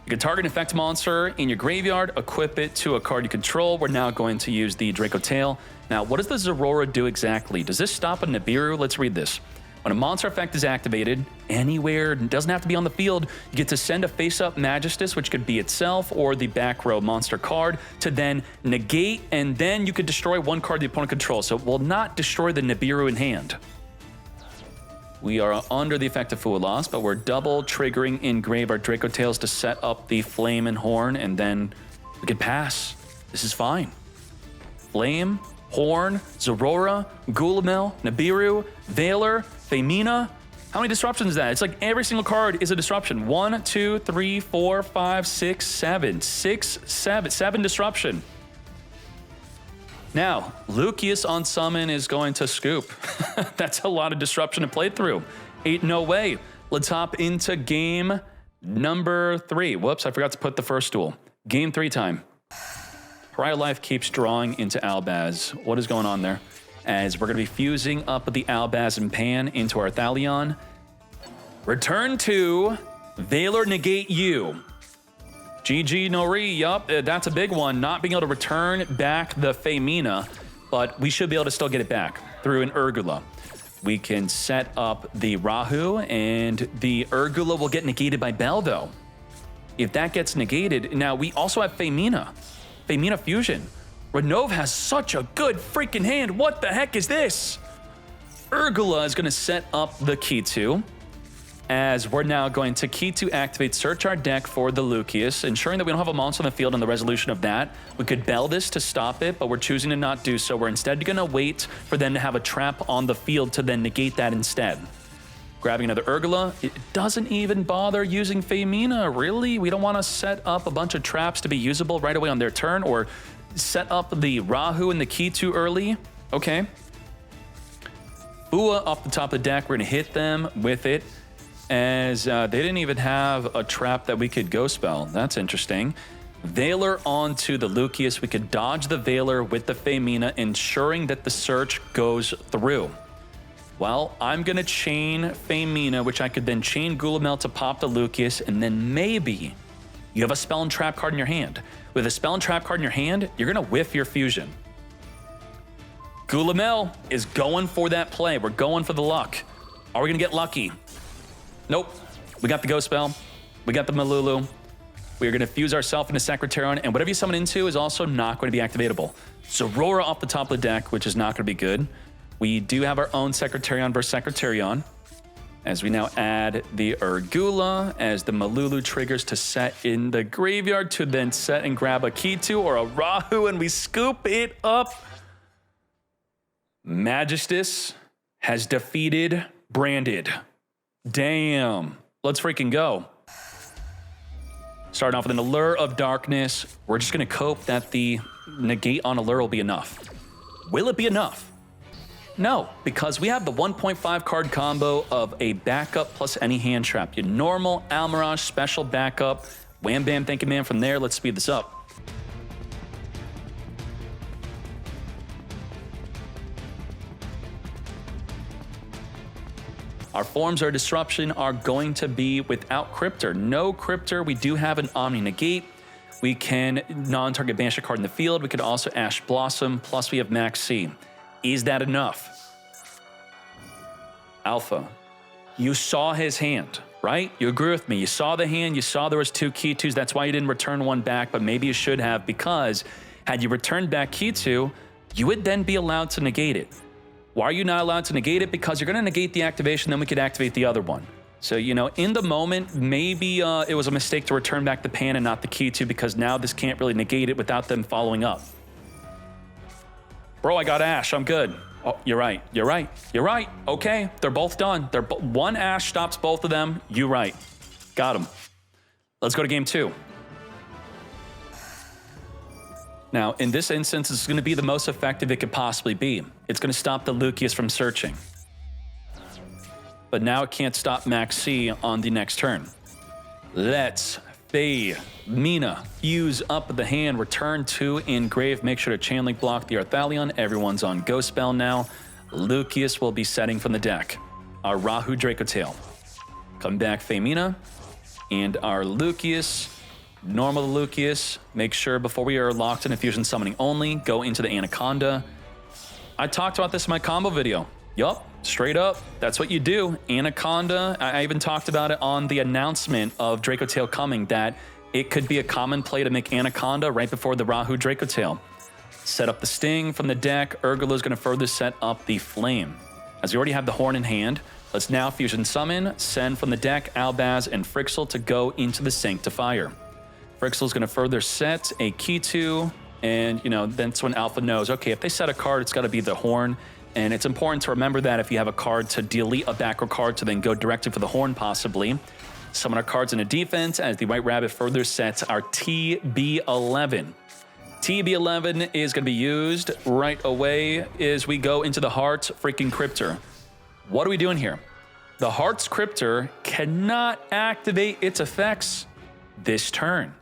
You can target an effect monster in your graveyard, equip it to a card you control. We're now going to use the Dracotail. Now, what does the Zorora do exactly? Does this stop a Nibiru? Let's read this. When a monster effect is activated, anywhere, it doesn't have to be on the field, you get to send a face-up Magistus, which could be itself or the back row monster card, to then negate, and then you could destroy one card the opponent controls. So it will not destroy the Nibiru in hand. We are under the effect of Fualas, but we're double triggering in grave our Dracotails to set up the Flame and Horn, and then we can pass. This is fine. Flame, Horn, Zorora, Gulamel, Nibiru, Veiler, Femina. How many disruptions is that? It's like every single card is a disruption. 1, 2, 3, 4, 5, 6, 7. 7 disruption. Now, Lucius on summon is going to scoop. That's a lot of disruption to play through. Ain't no way. Let's hop into game number 3. Whoops, I forgot to put the first duel. Game 3 time. Pariah Life keeps drawing into Albaz. What is going on there? As we're going to be fusing up the Albaz and Pan into our Arthalion. Return to Veiler negate you. GG Nori, yup, that's a big one. Not being able to return back the Femina, but we should be able to still get it back through an Urgula. We can set up the Rahu, and the Urgula will get negated by Bell, though. If that gets negated, now we also have Femina. Femina Fusion. Renov has such a good freaking hand. What the heck is this? Urgula is going to set up the Kitu, as we're now going to Kitu activate, search our deck for the Lucius, ensuring that we don't have a monster on the field and the resolution of that. We could Bell this to stop it, but we're choosing to not do so. We're instead going to wait for them to have a trap on the field to then negate that instead. Grabbing another Urgula. It doesn't even bother using Femina, really? We don't want to set up a bunch of traps to be usable right away on their turn, or set up the Rahu and the Kitu early. Okay. Bua off the top of the deck. We're going to hit them with it, as they didn't even have a trap that we could go spell. That's interesting. Veiler onto the Lucius. We could dodge the Veiler with the Femina, ensuring that the search goes through. Well, I'm going to chain Femina, which I could then chain Gulamel to pop the Lucius, and then maybe you have a spell and trap card in your hand. With a spell and trap card in your hand, you're going to whiff your fusion. Gulamel is going for that play. We're going for the luck. Are we going to get lucky? Nope. We got the Ghost Spell. We got the Malulu. We are going to fuse ourselves into Secretarion, and whatever you summon into is also not going to be activatable. Zorora off the top of the deck, which is not going to be good. We do have our own Secretarion versus Secretarion, as we now add the Urgula as the Malulu triggers to set in the graveyard to then set and grab a Kitu or a Rahu, and we scoop it up. Magistus has defeated Branded. Damn. Let's freaking go. Starting off with an Allure of Darkness. We're just going to cope that the negate on Allure will be enough. Will it be enough? No, because we have the 1.5 card combo of a backup plus any hand trap. Your normal Almirage special backup. Wham bam, thank you man. From there, let's speed this up. Our forms of disruption are going to be without Cryptor. No Cryptor. We do have an Omni Negate. We can non-target banish a card in the field. We could also Ash Blossom, plus we have Max C. Is that enough? Alpha, you saw his hand, right? You agree with me. You saw the hand. You saw there was 2 Kitus. That's why you didn't return one back, but maybe you should have, because had you returned back Kitu, you would then be allowed to negate it. Why are you not allowed to negate it? Because you're going to negate the activation, then we could activate the other one. So, you know, in the moment, maybe it was a mistake to return back the Pan and not the Kitu, because now this can't really negate it without them following up. Bro, I got Ash. I'm good. Oh, you're right. You're right. You're right. Okay, they're both done. One Ash stops both of them. You right. Got him. Let's go to game 2. Now, in this instance, it's going to be the most effective it could possibly be. It's going to stop the Lucius from searching. But now it can't stop Max C on the next turn. Let's Femina fuse up the hand, return to engrave, make sure to chain link block the Arthalion. Everyone's on Ghost Spell now. Lucius will be setting from the deck. Our Rahu Dracotail. Come back Femina. And our Lucius, normal Lucius. Make sure before we are locked in a fusion summoning only, go into the Anaconda. I talked about this in my combo video. Yup, straight up, that's what you do. Anaconda, I even talked about it on the announcement of Dracotail coming, that it could be a common play to make Anaconda right before the Rahu Dracotail. Set up the Sting from the deck. Urgula is going to further set up the Flame. As we already have the Horn in hand, let's now fusion summon, send from the deck Albaz and Frixel to go into the Sanctifier. Frixel is going to further set a Kitu, and you know, that's when Alpha knows, okay, if they set a card, it's got to be the Horn. And it's important to remember that if you have a card to delete a backrow card to then go directly for the Horn possibly. Summon our cards into defense as the White Rabbit further sets our TB11. TB11 is going to be used right away as we go into the Heart freaking Cryptor. What are we doing here? The Heart's Cryptor cannot activate its effects this turn.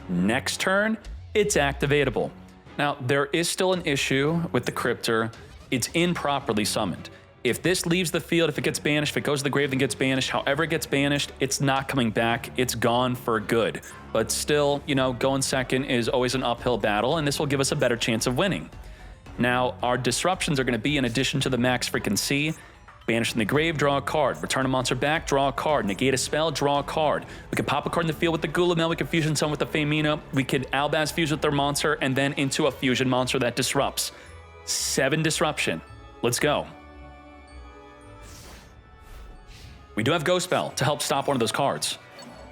Next turn, it's activatable. Now, there is still an issue with the Cryptor. It's improperly summoned. If this leaves the field, if it gets banished, if it goes to the grave and gets banished, however it gets banished, it's not coming back. It's gone for good. But still, you know, going second is always an uphill battle, and this will give us a better chance of winning. Now, our disruptions are going to be, in addition to the max freaking C, banish in the grave, draw a card. Return a monster back, draw a card. Negate a spell, draw a card. We can pop a card in the field with the Gulamel. We can fusion summon with the Femina. We could Albaz fuse with their monster, and then into a fusion monster that disrupts. 7 disruption. Let's go. We do have Ghost Spell to help stop one of those cards.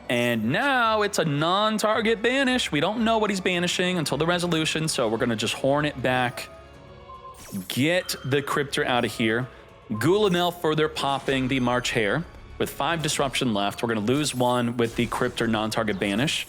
And now it's a non-target banish. We don't know what he's banishing until the resolution, so we're going to just horn it back. Get the Cryptor out of here. Gulamel further popping the March Hare. With 5 disruption left, we're going to lose 1 with the Cryptor non-target banish.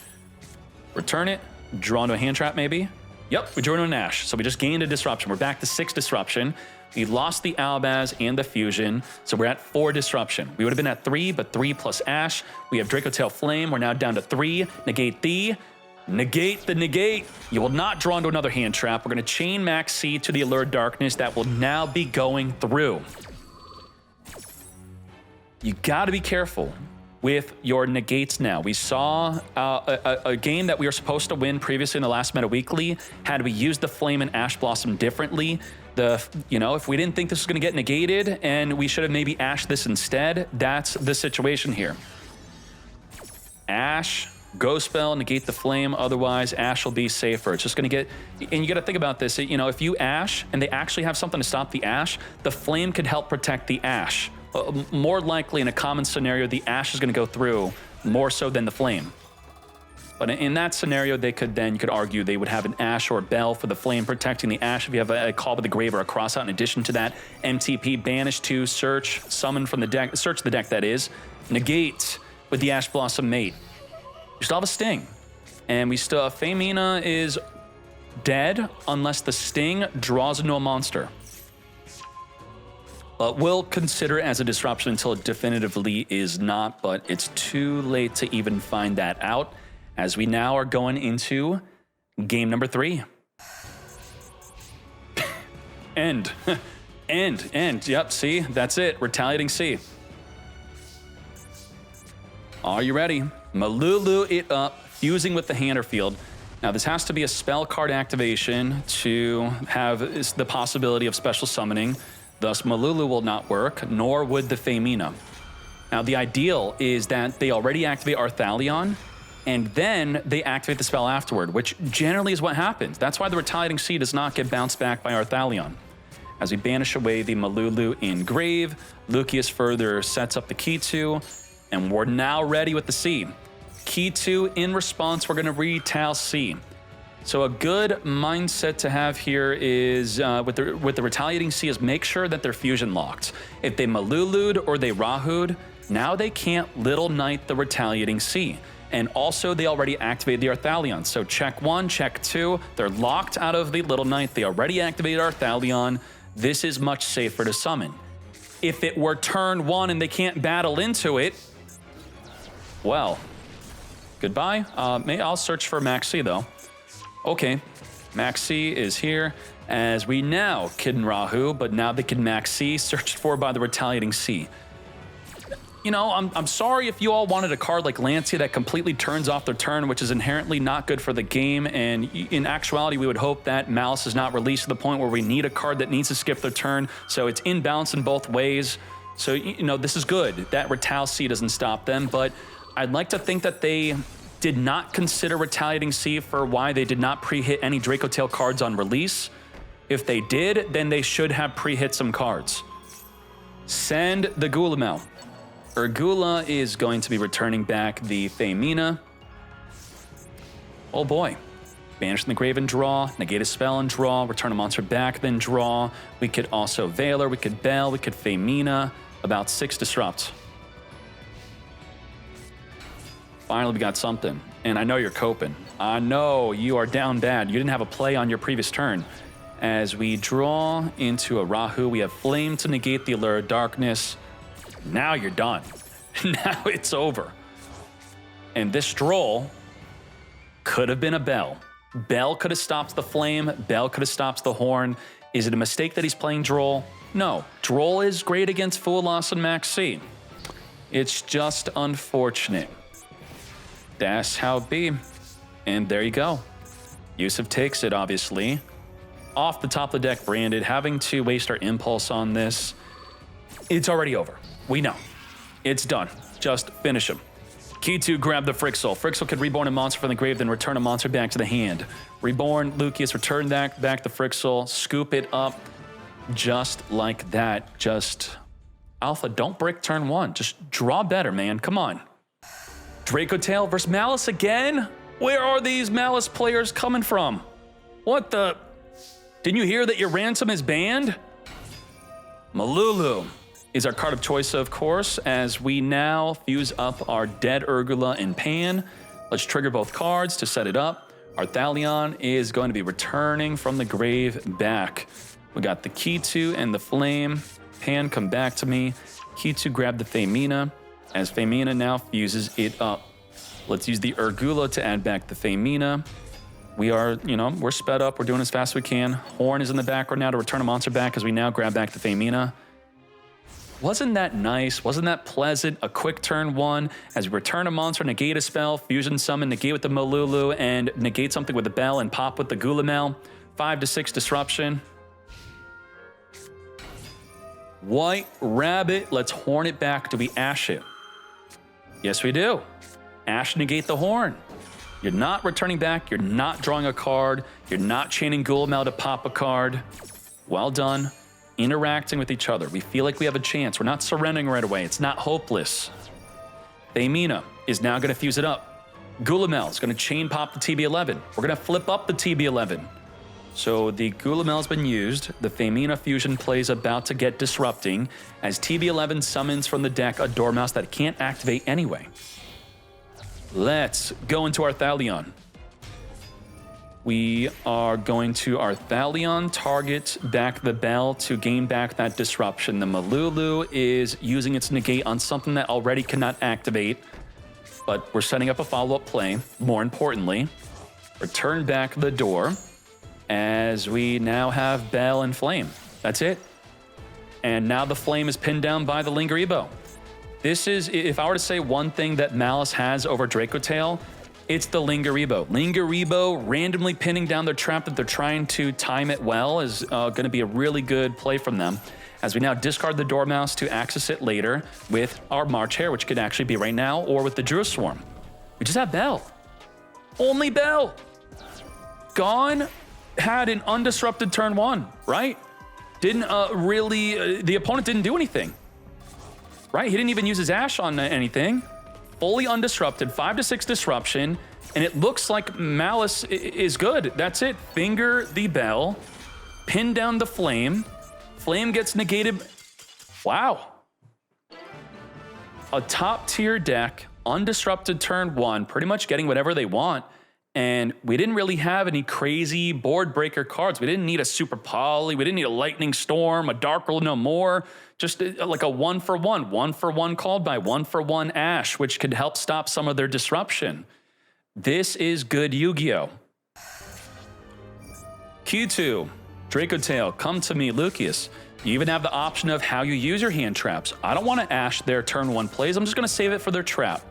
Return it. Draw into a hand trap, maybe. Yep, we drew into an Ash, so we just gained a disruption. We're back to 6 disruption. We lost the Albaz and the fusion, so we're at 4 disruption. We would have been at 3, but 3 plus Ash. We have Dracotail Flame. We're now down to 3. Negate the negate. You will not draw into another hand trap. We're going to chain Max C to the Allured Darkness that will now be going through. you got to be careful with your negates now. We saw a game that we were supposed to win previously in the last Meta Weekly. Had we used the Flame and Ash Blossom differently, if we didn't think this was going to get negated and we should have maybe ashed this instead, that's the situation here. Ash, Ghost Spell, negate the Flame, otherwise Ash will be safer. It's just going to get, and you got to think about this, if you Ash and they actually have something to stop the Ash, the Flame could help protect the Ash. More likely in a common scenario, the Ash is going to go through more so than the Flame. But in that scenario, you could argue they would have an Ash or a Bell for the Flame protecting the Ash. If you have a Call by the Grave or a Crossout in addition to that, MTP, Banish to Search, Summon from the deck, search the deck that is, negate with the Ash Blossom Mate. We still have a Sting. And we still, Femina is dead unless the Sting draws into a monster. But we'll consider it as a disruption until it definitively is not, but it's too late to even find that out, as we now are going into game number 3. End. End. Yep, see? That's it. Retaliating C. Are you ready? Malulu it up, fusing with the Hander Field. Now, this has to be a spell card activation to have the possibility of special summoning. Thus, Malulu will not work, nor would the Femina. Now, the ideal is that they already activate Arthalion, and then they activate the spell afterward, which generally is what happens. That's why the Retaliating Sea does not get bounced back by Arthalion. As we banish away the Malulu in Grave, Lucius further sets up the Kitu, and we're now ready with the C. Kitu, in response, we're going to Retail C. So a good mindset to have here is, with the Retaliating Sea, is make sure that they're fusion locked. If they Malulu'd or they Rahu'd, now they can't Little Knight the Retaliating Sea. And also, they already activated the Arthalion. So check 1, check 2, they're locked out of the Little Knight. They already activated Arthalion. This is much safer to summon. If it were turn 1 and they can't battle into it, well, goodbye. I'll search for Maxi though. Okay, Maxi is here, as we now Kid and Rahu, but now the Kid Maxi searched for by the Retaliating Sea. I'm sorry if you all wanted a card like Lancia that completely turns off their turn, which is inherently not good for the game, and in actuality, we would hope that Maliss is not released to the point where we need a card that needs to skip their turn, so it's in balance in both ways. So, this is good. That Retaliating Sea doesn't stop them, but I'd like to think that they did not consider Retaliating Sea for why they did not pre-hit any Dracotail cards on release. If they did, then they should have pre-hit some cards. Send the Gula out. Urgula is going to be returning back the Femina. Oh boy. Banish from the Grave and draw, negate a spell and draw, return a monster back, then draw. We could also Veiler, we could Bell, we could Femina. About 6 disrupts. Finally, we got something. And I know you're coping. I know you are down bad. You didn't have a play on your previous turn. As we draw into a Rahu, we have Flame to negate the Allure of Darkness. Now you're done. Now it's over. And this Droll could have been a Bell. Bell could have stopped the Flame. Bell could have stopped the Horn. Is it a mistake that he's playing Droll? No. Droll is great against Fulas and Max C. It's just unfortunate. That's how it be. And there you go. Yusuf takes it, obviously. Off the top of the deck, Branded, having to waste our impulse on this. It's already over. We know. It's done. Just finish him. Key 2, grab the Frixel. Frixel could reborn a monster from the grave, then return a monster back to the hand. Reborn, Lucius, return back the Frixel, scoop it up. Just like that. Just, Alpha, don't break turn 1. Just draw better, man. Come on. Dracotail versus Maliss again? Where are these Maliss players coming from? What the? Didn't you hear that your ransom is banned? Malulu is our card of choice, of course, as we now fuse up our dead Urgula and Pan. Let's trigger both cards to set it up. Arthalion is going to be returning from the grave back. We got the Key 2 and the Flame. Pan, come back to me. Key 2, grab the Femina, as Femina now fuses it up. Let's use the Urgula to add back the Femina. We are, we're sped up. We're doing as fast as we can. Horn is in the background now to return a monster back as we now grab back the Femina. Wasn't that nice? Wasn't that pleasant? A quick turn 1 as we return a monster, negate a spell, fusion summon, negate with the Malulu, and negate something with the Bell and pop with the Gulamel. 5 to 6 disruption. White Rabbit. Let's horn it back. Do we ash it? Yes, we do. Ash negate the horn. You're not returning back. You're not drawing a card. You're not chaining Gulamel to pop a card. Well done. Interacting with each other. We feel like we have a chance. We're not surrendering right away. It's not hopeless. Thamina is now going to fuse it up. Gulamel is going to chain pop the TB11. We're going to flip up the TB11. So the Gulamel's been used. The Thamina fusion play is about to get disrupting as TB11 summons from the deck a Dormouse that it can't activate anyway. Let's go into our Thalion. We are going to our Thalion, target back the Bell to gain back that disruption. The Malulu is using its negate on something that already cannot activate, but we're setting up a follow-up play. More importantly, return back the door as we now have Bell and Flame. That's it. And now the Flame is pinned down by the Lingeribo. This is, if I were to say one thing that Maliss has over Dracotail, it's the Lingeribo. Lingeribo randomly pinning down their trap that they're trying to time it well is going to be a really good play from them. As we now discard the Dormouse to access it later with our March Hare, which could actually be right now, or with the Druid Swarm. We just have Bell. Only Bell. Gone had an undisrupted turn 1, right? Didn't the opponent didn't do anything, right? He didn't even use his Ash on anything. Fully undisrupted, 5 to 6 disruption, and it looks like Maliss is good. That's it. Finger the Bell, pin down the Flame. Flame gets negated. Wow. A top tier deck, undisrupted turn 1, pretty much getting whatever they want. And we didn't really have any crazy board breaker cards. We didn't need a Super Poly. We didn't need a Lightning Storm, a Dark World no more. Just like a 1-for-1 called by 1-for-1 Ash, which could help stop some of their disruption. This is good Yu-Gi-Oh! Q2, Dracotail, come to me, Lucius. You even have the option of how you use your hand traps. I don't want to Ash their turn 1 plays. I'm just going to save it for their trap.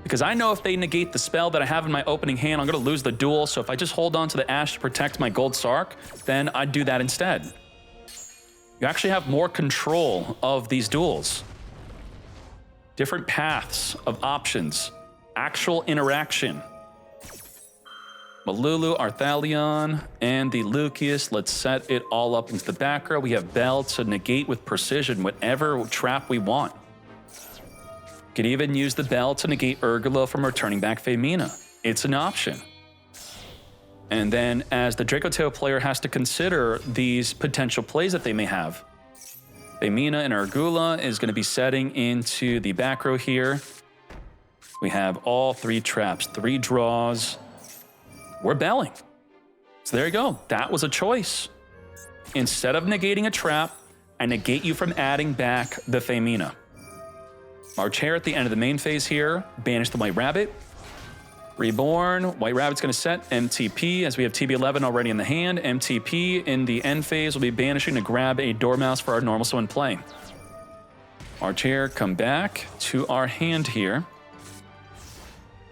Because I know if they negate the spell that I have in my opening hand, I'm going to lose the duel. So if I just hold on to the Ash to protect my Gold Sark, then I'd do that instead. You actually have more control of these duels. Different paths of options. Actual interaction. Malulu, Arthalion, and the Lucius. Let's set it all up into the back row. We have Bell to negate with precision whatever trap we want. Could even use the Bell to negate Urgula from returning back Thamina. It's an option. And then as the Dracotail player has to consider these potential plays that they may have. Thamina and Urgula is going to be setting into the back row here. We have all 3 traps, 3 draws. We're belling. So there you go. That was a choice. Instead of negating a trap, I negate you from adding back the Thamina. March Hare at the end of the main phase here. Banish the White Rabbit. Reborn. White Rabbit's going to set MTP as we have TB11 already in the hand. MTP in the end phase will be banishing to grab a Dormouse for our normal summon play. March Hare, come back to our hand here.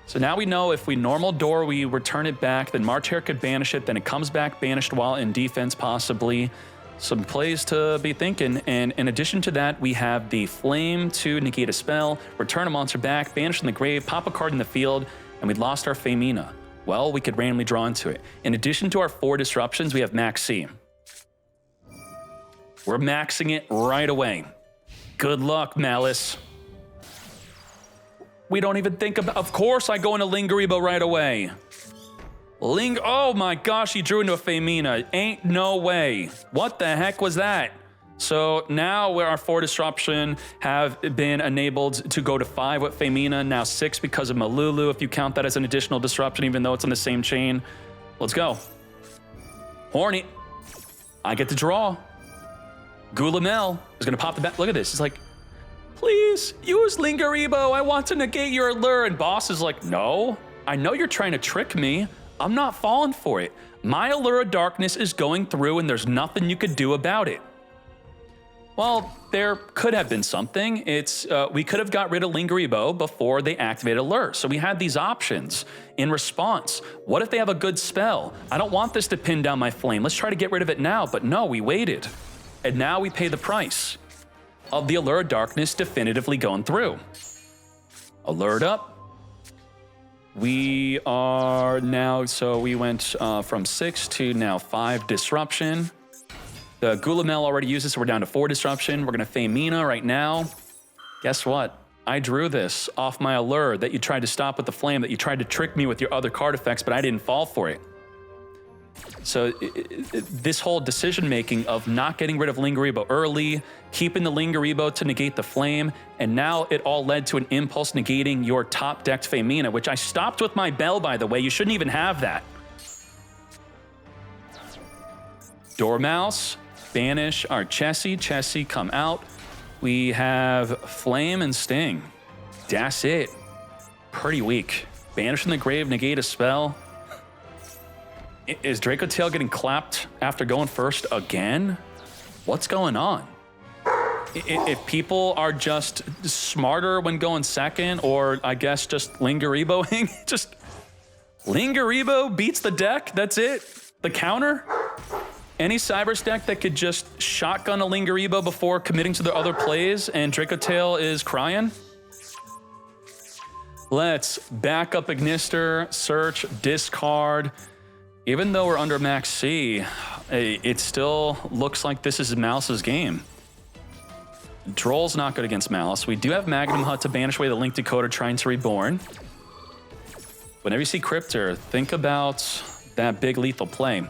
So now we know if we normal door, we return it back, then March Hare could banish it, then it comes back banished while in defense possibly. Some plays to be thinking, and in addition to that, we have the Flame to negate a spell, return a monster back, banish in the grave, pop a card in the field, and we lost our Thamina. Well, we could randomly draw into it. In addition to our 4 disruptions, we have Max C. We're maxing it right away. Good luck, Maliss. We don't even think about, of course I go into Lingeribo right away. Oh my gosh, he drew into a Thamina. Ain't no way. What the heck was that? So now where our 4 disruption have been enabled to go to 5 with Thamina, now 6 because of Malulu, if you count that as an additional disruption, even though it's on the same chain. Let's go. Horny. I get to draw. Gulamel is gonna pop the back. Look at this, it's like, please use Lingeribo, I want to negate your allure. And boss is like, no, I know you're trying to trick me. I'm not falling for it. My allure of darkness is going through and there's nothing you could do about it. Well, there could have been something. It's we could have got rid of Lingeribo before they activated Alert. So we had these options in response. What if they have a good spell? I don't want this to pin down my flame. Let's try to get rid of it now. But no, we waited. And now we pay the price of the Allure of Darkness definitively going through. Alert up. We are now, so we went from 6 to now 5 Disruption. The Gulamel already used this, so we're down to 4 Disruption. We're going to Famina right now. Guess what? I drew this off my Allure that you tried to stop with the Flame, that you tried to trick me with your other card effects, but I didn't fall for it. So this whole decision-making of not getting rid of Lingeribo early, keeping the Lingeribo to negate the Flame, and now it all led to an Impulse negating your top-decked Famina, which I stopped with my Bell, by the way. You shouldn't even have that. Dormouse, banish our Chessie. Chessie, come out. We have Flame and Sting. That's it. Pretty weak. Banish from the grave, negate a spell. Is Dracotail getting clapped after going first again? What's going on? If people are just smarter when going second, or I guess just Lingeriboing, just Lingeribo beats the deck, that's it? The counter? Any Cybers deck that could just shotgun a Lingeribo before committing to the other plays and Dracotail is crying? Let's back up Ignister, search, discard. Even though we're under max C, it still looks like this is Maliss's game. Droll's not good against Maliss. We do have Magnum Hut to banish away the Link Decoder trying to Reborn. Whenever you see Cryptor, think about that big lethal play.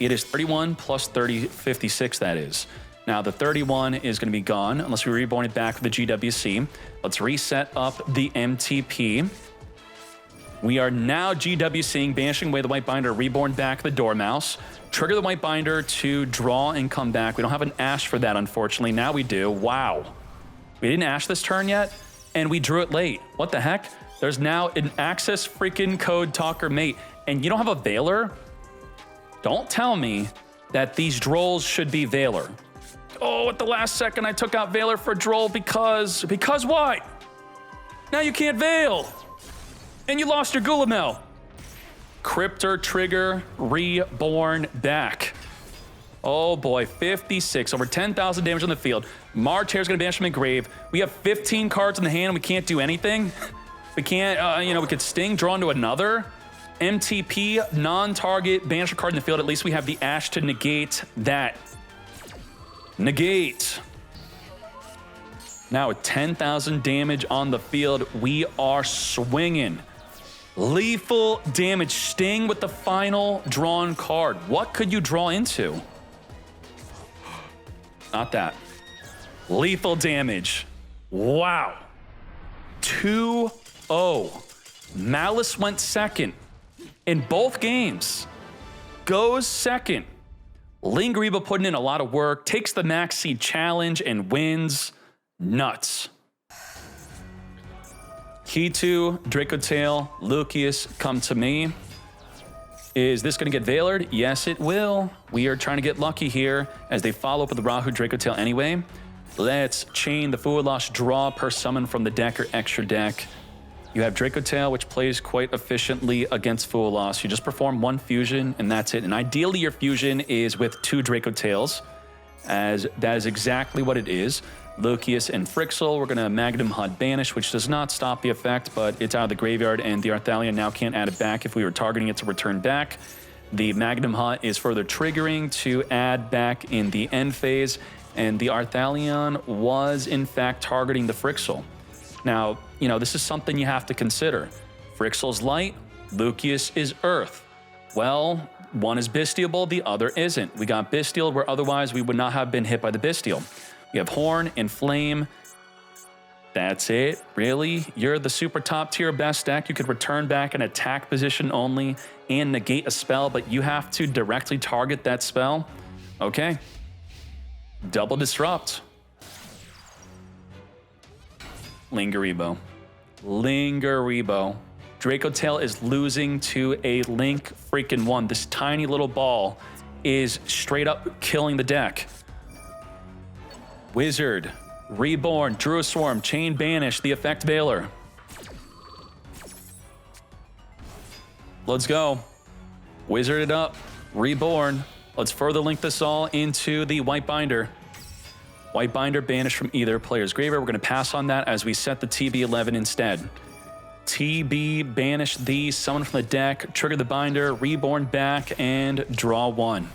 It is 31 plus 30, 56 that is. Now the 31 is going to be gone unless we Reborn it back with the GWC. Let's reset up the MTP. We are now GWCing, banishing away the White Binder, Reborn back the Dormouse. Trigger the White Binder to draw and come back. We don't have an Ash for that, unfortunately. Now we do. Wow. We didn't Ash this turn yet, and we drew it late. What the heck? There's now an Access freaking Code Talker Mate, and you don't have a Veiler? Don't tell me that these Drolls should be Veiler. Oh, at the last second, I took out Veiler for Droll because what? Now you can't Veil. And you lost your Gulamel. Cryptor, trigger, Reborn back. Oh boy, 56, over 10,000 damage on the field. March Hair's gonna banish from the grave. We have 15 cards in the hand and we can't do anything. We can't, we could Sting, draw into another. MTP, non-target, banish a card in the field. At least we have the Ash to negate that. Negate. Now with 10,000 damage on the field, we are swinging. Lethal damage, Sting with the final drawn card. What could you draw into? Not that. Lethal damage. Wow. 2-0. Maliss went second in both games. Goes second. Lingeribo putting in a lot of work, takes the Max Seed challenge and wins. Nuts. Key to Dracotail, Lucius, come to me. Is this going to get Veilered? Yes, it will. We are trying to get lucky here as they follow up with the Rahu Dracotail anyway. Let's chain the Fualash, draw per summon from the deck or extra deck. You have Dracotail, which plays quite efficiently against Fualash. You just perform one fusion and that's it. And ideally your fusion is with 2 Dracotails, as that is exactly what it is. Lucius and Frixel, we're going to Magnum Hut banish, which does not stop the effect, but it's out of the graveyard, and the Arthalion now can't add it back if we were targeting it to return back. The Magnum Hut is further triggering to add back in the end phase, and the Arthalion was, in fact, targeting the Frixel. Now, this is something you have to consider. Frixel's light, Lucius is earth. Well, one is bestiable, the other isn't. We got bestial where otherwise we would not have been hit by the bestial. We have Horn and Flame. That's it? Really? You're the super top tier best deck. You could return back an attack position only and negate a spell, but you have to directly target that spell? Okay. Double Disrupt. Lingeribo. Dracotail is losing to a Link freaking 1. This tiny little ball is straight up killing the deck. Wizard, Reborn, Drew a Swarm, Chain Banish, the Effect Veiler. Let's go. Wizard it up, Reborn. Let's further link this all into the White Binder. White Binder banished from either player's graveyard. We're going to pass on that as we set the TB11 instead. TB, banish these, summon from the deck, trigger the binder, Reborn back, and draw 1.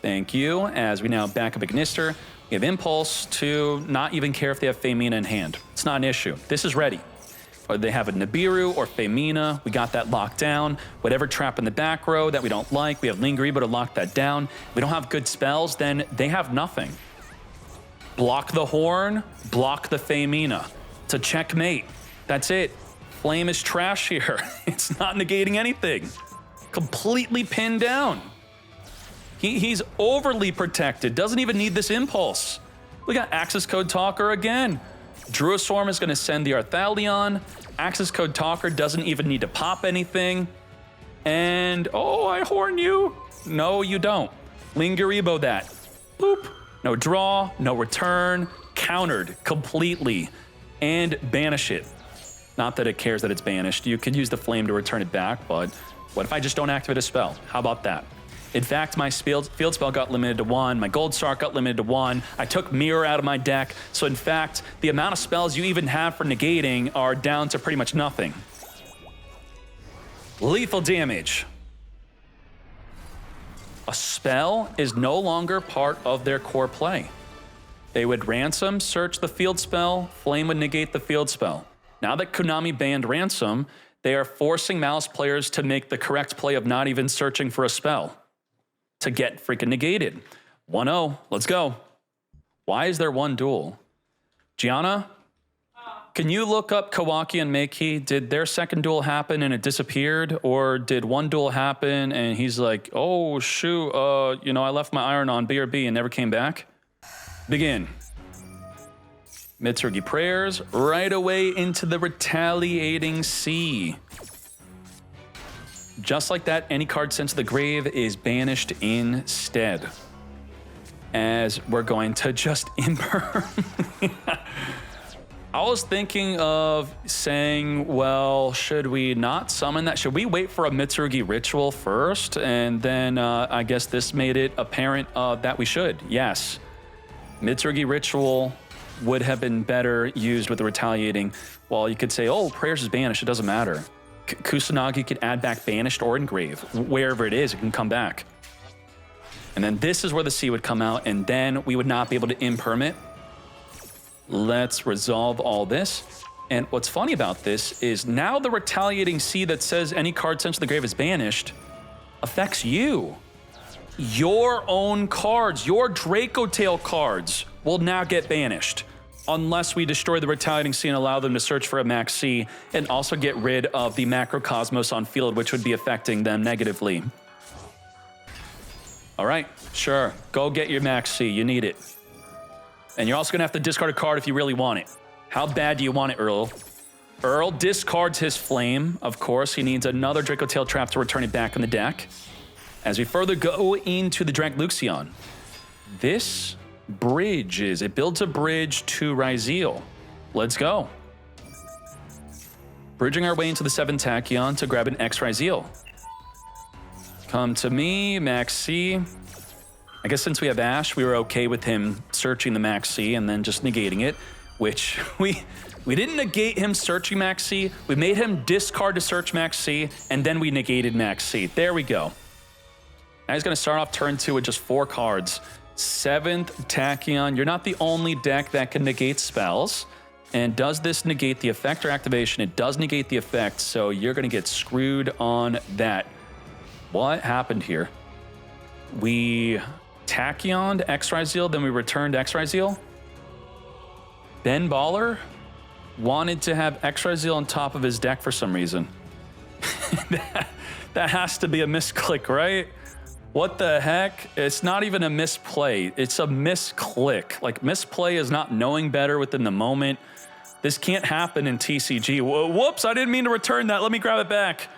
Thank you. As we now back up Ignister, we have Impulse to not even care if they have Femina in hand. It's not an issue. This is ready. Whether they have a Nibiru or Femina, we got that locked down. Whatever trap in the back row that we don't like, we have Lingeribo to lock that down. If we don't have good spells, then they have nothing. Block the Horn, block the Femina. It's a checkmate. That's it. Flame is trash here. It's not negating anything. Completely pinned down. He's overly protected. Doesn't even need this impulse. We got Access Code Talker again. Drew a Swarm is going to send the Arthalion. Access Code Talker doesn't even need to pop anything. And, oh, I horn you. No, you don't. Lingeribo that. Boop. No draw, no return. Countered completely. And banish it. Not that it cares that it's banished. You could use the flame to return it back, but what if I just don't activate a spell? How about that? In fact, my field spell got limited to 1. My Gold Sark got limited to 1. I took Mirror out of my deck. So in fact, the amount of spells you even have for negating are down to pretty much nothing. Lethal damage. A spell is no longer part of their core play. They would ransom, search the field spell, flame would negate the field spell. Now that Konami banned Ransom, they are forcing Maliss players to make the correct play of not even searching for a spell to get freaking negated. 1-0, let's go. Why is there one duel? Gianna, can you look up Kawaki and Meiki? Did their second duel happen and it disappeared? Or did one duel happen and he's like, oh, shoot, I left my iron on BRB and never came back? Begin. Mitsurugi prayers right away into the retaliating sea. Just like that, any card sent to the grave is banished instead. As we're going to just imperm. I was thinking of saying, well, should we not summon that? Should we wait for a Mitsurugi ritual first? And then I guess this made it apparent that we should. Yes. Mitsurugi ritual would have been better used with the retaliating. Well, you could say, oh, prayers is banished. It doesn't matter. Kusanagi could add back banished or engrave. Wherever it is, it can come back. And then this is where the sea would come out, and then we would not be able to imperm it. Let's resolve all this. And what's funny about this is now the retaliating sea that says any card sent to the grave is banished affects you. Your own cards, your Dracotail cards will now get banished unless we destroy the retaliating sea and allow them to search for a max C and also get rid of the Macrocosmos on field, which would be affecting them negatively. All right, sure, go get your max C, you need it. And you're also gonna have to discard a card if you really want it. How bad do you want it, Earl? Earl discards his flame, of course. He needs another Dracotail trap to return it back in the deck. As we further go into the Dracluxion, this bridges, it builds a bridge to Ryzeal. Let's go. Bridging our way into the 7 Tachyon to grab an X Ryzeal. Come to me, Max C. I guess since we have Ash, we were okay with him searching the Max C and then just negating it, which we didn't negate him searching Max C. We made him discard to search Max C, and then we negated Max C. There we go. Now he's going to start off turn 2 with just 4 cards. 7th Tachyon. You're not the only deck that can negate spells. And does this negate the effect or activation? It does negate the effect, so you're going to get screwed on that. What happened here? We Tachyoned X Ryzeal, then we returned X Ryzeal. Ben Baller wanted to have X Ryzeal on top of his deck for some reason. that has to be a misclick, right? What the heck? It's not even a misplay. It's a misclick. Like, misplay is not knowing better within the moment. This can't happen in TCG. Whoops, I didn't mean to return that. Let me grab it back.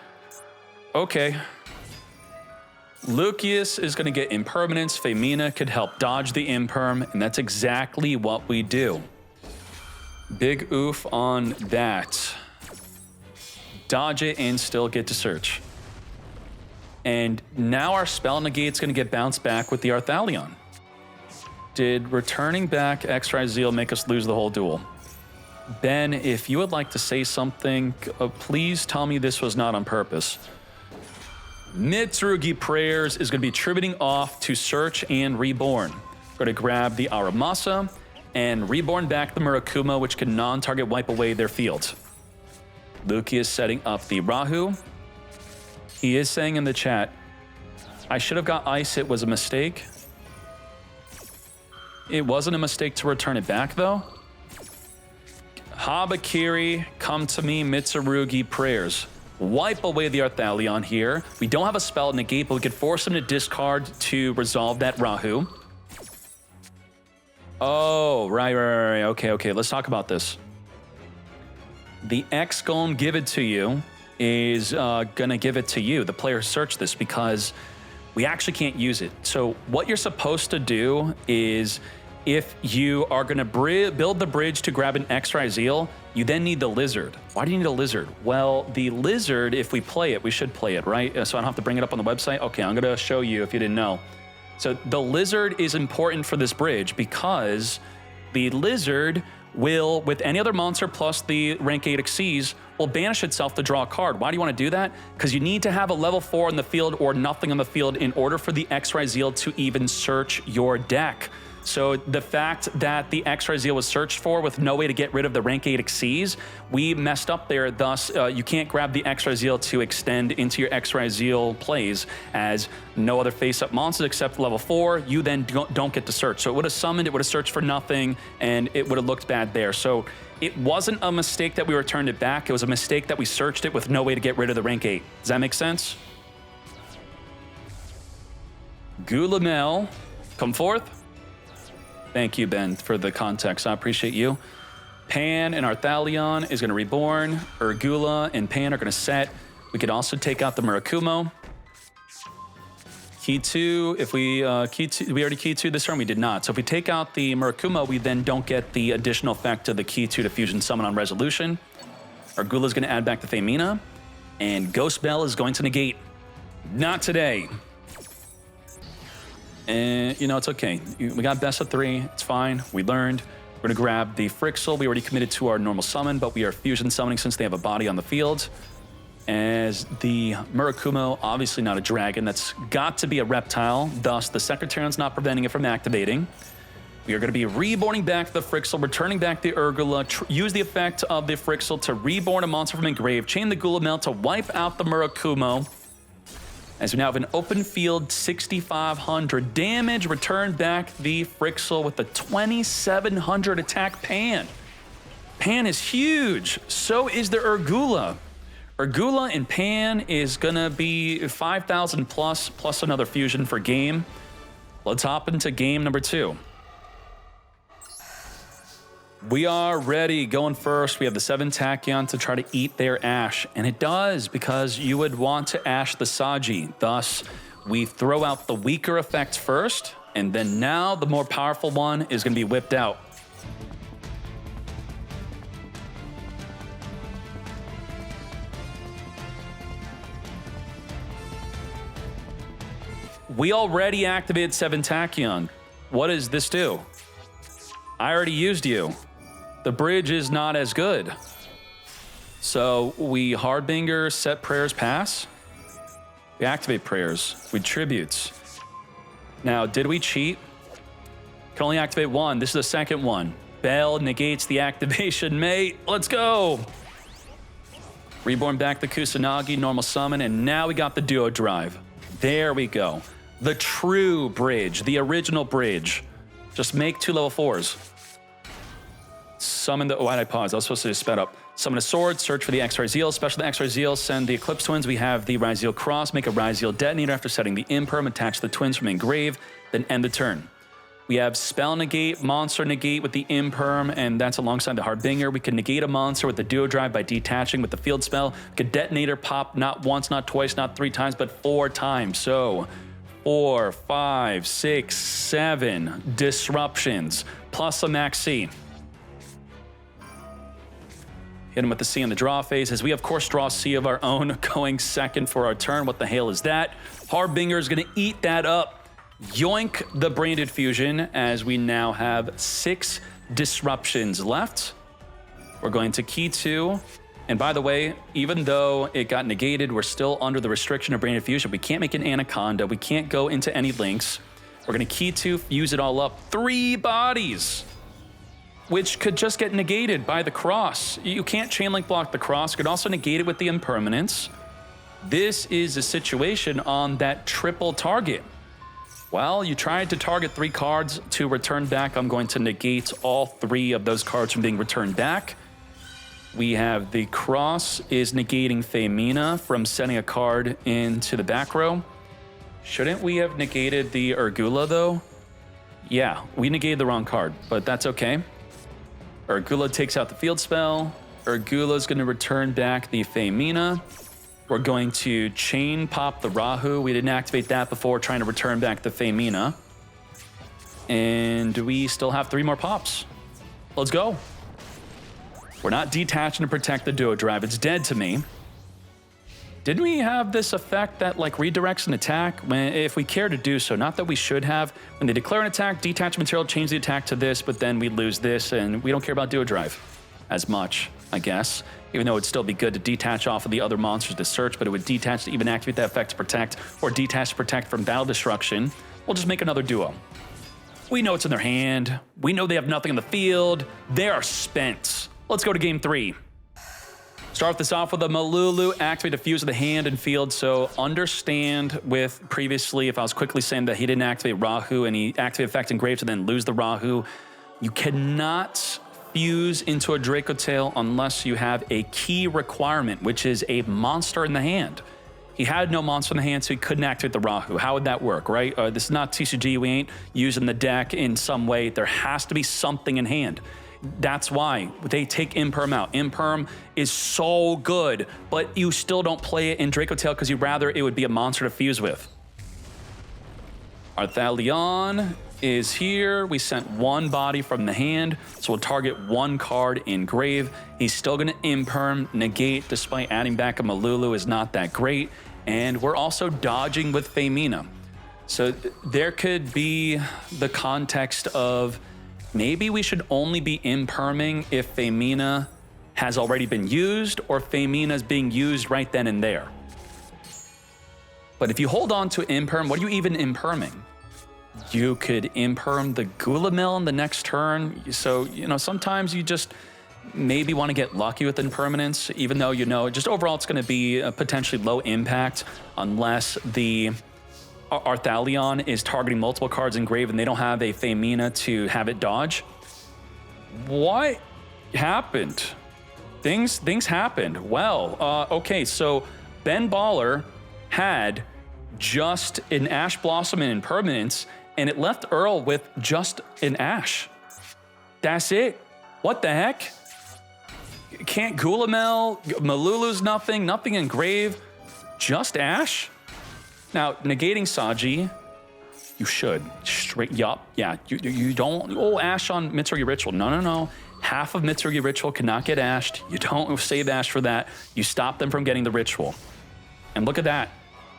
Okay. Lucius is going to get impermanence. Femina could help dodge the imperm, and that's exactly what we do. Big oof on that. Dodge it and still get to search. And now our spell negate's going to get bounced back with the Arthalion. Did returning back Extra Zeal make us lose the whole duel? Ben, if you would like to say something, please tell me this was not on purpose. Mitsurugi Prayers is going to be tributing off to Search and Reborn. We're going to grab the Aramasa and Reborn back the Murakumo, which can non-target wipe away their fields. Luki is setting up the Rahu. He is saying in the chat, I should have got Ice, it was a mistake. It wasn't a mistake to return it back, though. Habakiri, come to me, Mitsurugi Prayers. Wipe away the Arthalion here. We don't have a spell negate, but we could force him to discard to resolve that Rahu. Oh, right. Okay, let's talk about this. The X Golem give it to you is gonna give it to you. The player search this because we actually can't use it. So what you're supposed to do is if you are gonna build the bridge to grab an X-Ray Zeal, you then need the Lizard. Why do you need a Lizard? Well, the Lizard, if we play it, we should play it, right? So I don't have to bring it up on the website. Okay, I'm gonna show you if you didn't know. So the Lizard is important for this bridge because the Lizard will, with any other monster plus the rank 8 Xyz, will banish itself to draw a card. Why do you want to do that? Because you need to have a level 4 on the field or nothing on the field in order for the X-Ray Zeal to even search your deck. So the fact that the X-Ray Zeal was searched for with no way to get rid of the rank 8 Xyz, we messed up there. Thus, you can't grab the X-Ray Zeal to extend into your X-Ray Zeal plays as no other face-up monsters except level 4. You then don't get to search. So it would have summoned, it would have searched for nothing, and it would have looked bad there. So it wasn't a mistake that we returned it back. It was a mistake that we searched it with no way to get rid of the rank 8. Does that make sense? Gulamel, come forth. Thank you, Ben, for the context. I appreciate you. Pan and Arthalion is going to reborn. Urgula and Pan are going to set. We could also take out the Murakumo. Key 2, if we we already key 2 this turn, we did not. So if we take out the Murakumo, we then don't get the additional effect of the key 2 to fusion summon on resolution. Urgula is going to add back the Femina, and Ghost Bell is going to negate. Not today. And, you know, it's okay. We got best of 3. It's fine. We learned. We're going to grab the Frixel. We already committed to our normal summon, but we are fusion summoning since they have a body on the field. As the Murakumo, obviously not a dragon. That's got to be a reptile. Thus, the Secretarian's not preventing it from activating. We are going to be reborning back the Frixel, returning back the Urgula, use the effect of the Frixel to reborn a monster from engrave, chain the Gulamel to wipe out the Murakumo. As we now have an open field, 6,500 damage. Return back the Frixel with the 2,700 attack Pan. Pan is huge. So is the Urgula. Urgula and Pan is gonna be 5,000 plus another fusion for game. Let's hop into game number 2. We are ready. Going first, we have the 7 Tachyon to try to eat their Ash. And it does, because you would want to Ash the Saji. Thus, we throw out the weaker effect first, and then now the more powerful one is going to be whipped out. We already activated 7 Tachyon. What does this do? I already used you. The bridge is not as good. So we Hardbinger, set prayers, pass. We activate prayers. We tributes. Now, did we cheat? Can only activate 1. This is the second one. Bell negates the activation, mate. Let's go. Reborn back the Kusanagi, normal summon, and now we got the Duo Drive. There we go. The true bridge, the original bridge. Just make 2 level 4s. Summon the... Oh, why did I pause? I was supposed to just sped up. Summon a sword, search for the X-Ray Zeal, special the X-Ray Zeal, send the Eclipse Twins. We have the Ryzeal Cross, make a Ryzeal Detonator after setting the Imperm, attach the Twins from engrave, then end the turn. We have Spell Negate, Monster Negate with the Imperm, and that's alongside the Hardbinger. We can negate a monster with the Duo Drive by detaching with the Field Spell. We could Detonator pop not once, not twice, not 3 times, but 4 times. So 4, 5, 6, 7 disruptions, plus a max C. Hit him with the C in the draw phase, as we of course draw C of our own, going second for our turn. What the hell is that? Harbinger is gonna eat that up. Yoink the branded fusion, as we now have 6 disruptions left. We're going to key 2. And by the way, even though it got negated, we're still under the restriction of branded fusion. We can't make an Anaconda. We can't go into any links. We're gonna key 2, fuse it all up. 3 bodies, which could just get negated by the cross. You can't chain link block the cross. You could also negate it with the impermanence. This is a situation on that triple target. Well, you tried to target 3 cards to return back. I'm going to negate all 3 of those cards from being returned back. We have the cross is negating Femina from sending a card into the back row. Shouldn't we have negated the Urgula though? Yeah, we negated the wrong card, but that's okay. Urgula takes out the field spell. Urgula is going to return back the Femina. We're going to chain pop the Rahu. We didn't activate that before trying to return back the Femina. And we still have 3 more pops. Let's go. We're not detaching to protect the Duo Drive. It's dead to me. Didn't we have this effect that like redirects an attack if we care to do so? Not that we should have. When they declare an attack, detach material, change the attack to this, but then we lose this, and we don't care about Duo Drive as much, I guess. Even though it'd still be good to detach off of the other monsters to search, but it would detach to even activate that effect to protect, or detach to protect from battle destruction. We'll just make another duo. We know it's in their hand. We know they have nothing in the field. They are spent. Let's go to game 3. Start this off with a Malulu, activate a fuse of the hand and field. So understand with previously, if I was quickly saying that he didn't activate Rahu and he activated effect engraved and then lose the Rahu, you cannot fuse into a Dracotail unless you have a key requirement, which is a monster in the hand. He had no monster in the hand, so he couldn't activate the Rahu. How would that work, right? This is not TCG. We ain't using the deck in some way. There has to be something in hand. That's why they take Imperm out. Imperm is so good, but you still don't play it in Dracotail because you'd rather it would be a monster to fuse with. Arthalion is here. We sent 1 body from the hand, so we'll target 1 card in grave. He's still gonna Imperm, negate, despite adding back a Malulu is not that great. And we're also dodging with Femina. So there could be the context of maybe we should only be imperming if Femina has already been used or Femina is being used right then and there. But if you hold on to imperm, what are you even imperming? You could imperm the Gulamel in the next turn. So, you know, sometimes you just maybe want to get lucky with impermanence, even though, you know, just overall it's going to be a potentially low impact unless the Arthalion is targeting multiple cards in grave and they don't have a Femina to have it dodge. What happened? Things happened. Well, okay, so Ben Baller had just an Ash Blossom and Impermanence, and it left Earl with just an Ash. That's it. What the heck? Can't Gulamel, Malulu's nothing in grave, just Ash? Now, negating Saji, you should. Straight, yup, yeah. You don't, Ash on Mitsurugi Ritual. No. Half of Mitsurugi Ritual cannot get ashed. You don't save Ash for that. You stop them from getting the Ritual. And look at that.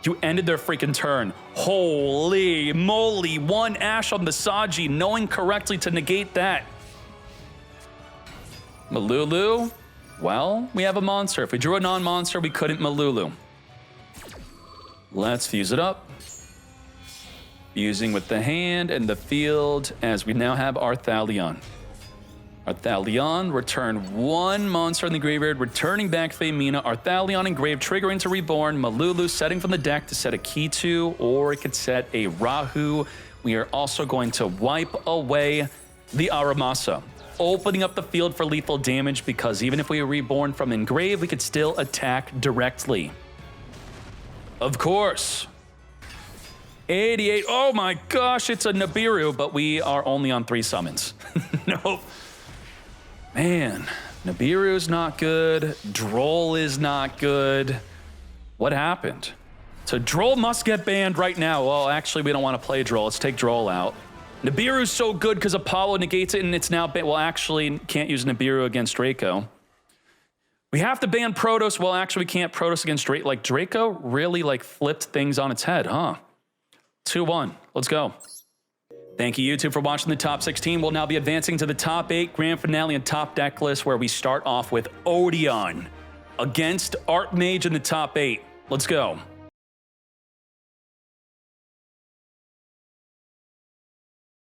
You ended their freaking turn. Holy moly, 1 Ash on the Saji, knowing correctly to negate that. Malulu, well, we have a monster. If we drew a non-monster, we couldn't Malulu. Let's fuse it up. Fusing with the hand and the field, as we now have Arthalion. Arthalion, return 1 monster in the graveyard, returning back Femina. Arthalion engraved, triggering to reborn. Malulu setting from the deck to set a key to, or it could set a Rahu. We are also going to wipe away the Aramasa, opening up the field for lethal damage, because even if we were reborn from engrave, we could still attack directly. Of course. 88. Oh my gosh, it's a Nibiru, but we are only on 3 summons. Nope. Man, Nibiru's not good. Droll is not good. What happened? So Droll must get banned right now. Well, actually, we don't want to play Droll. Let's take Droll out. Nibiru's so good because Apollo negates it and it's now banned. Well, actually, can't use Nibiru against Draco. We have to ban Protoss. Well, actually, we can't Protoss against Draco. Like, Draco really, like, flipped things on its head, huh? 2-1. Let's go. Thank you, YouTube, for watching the top 16. We'll now be advancing to the top 8 grand finale and top deck list, where we start off with Odion against Artmage in the top 8. Let's go.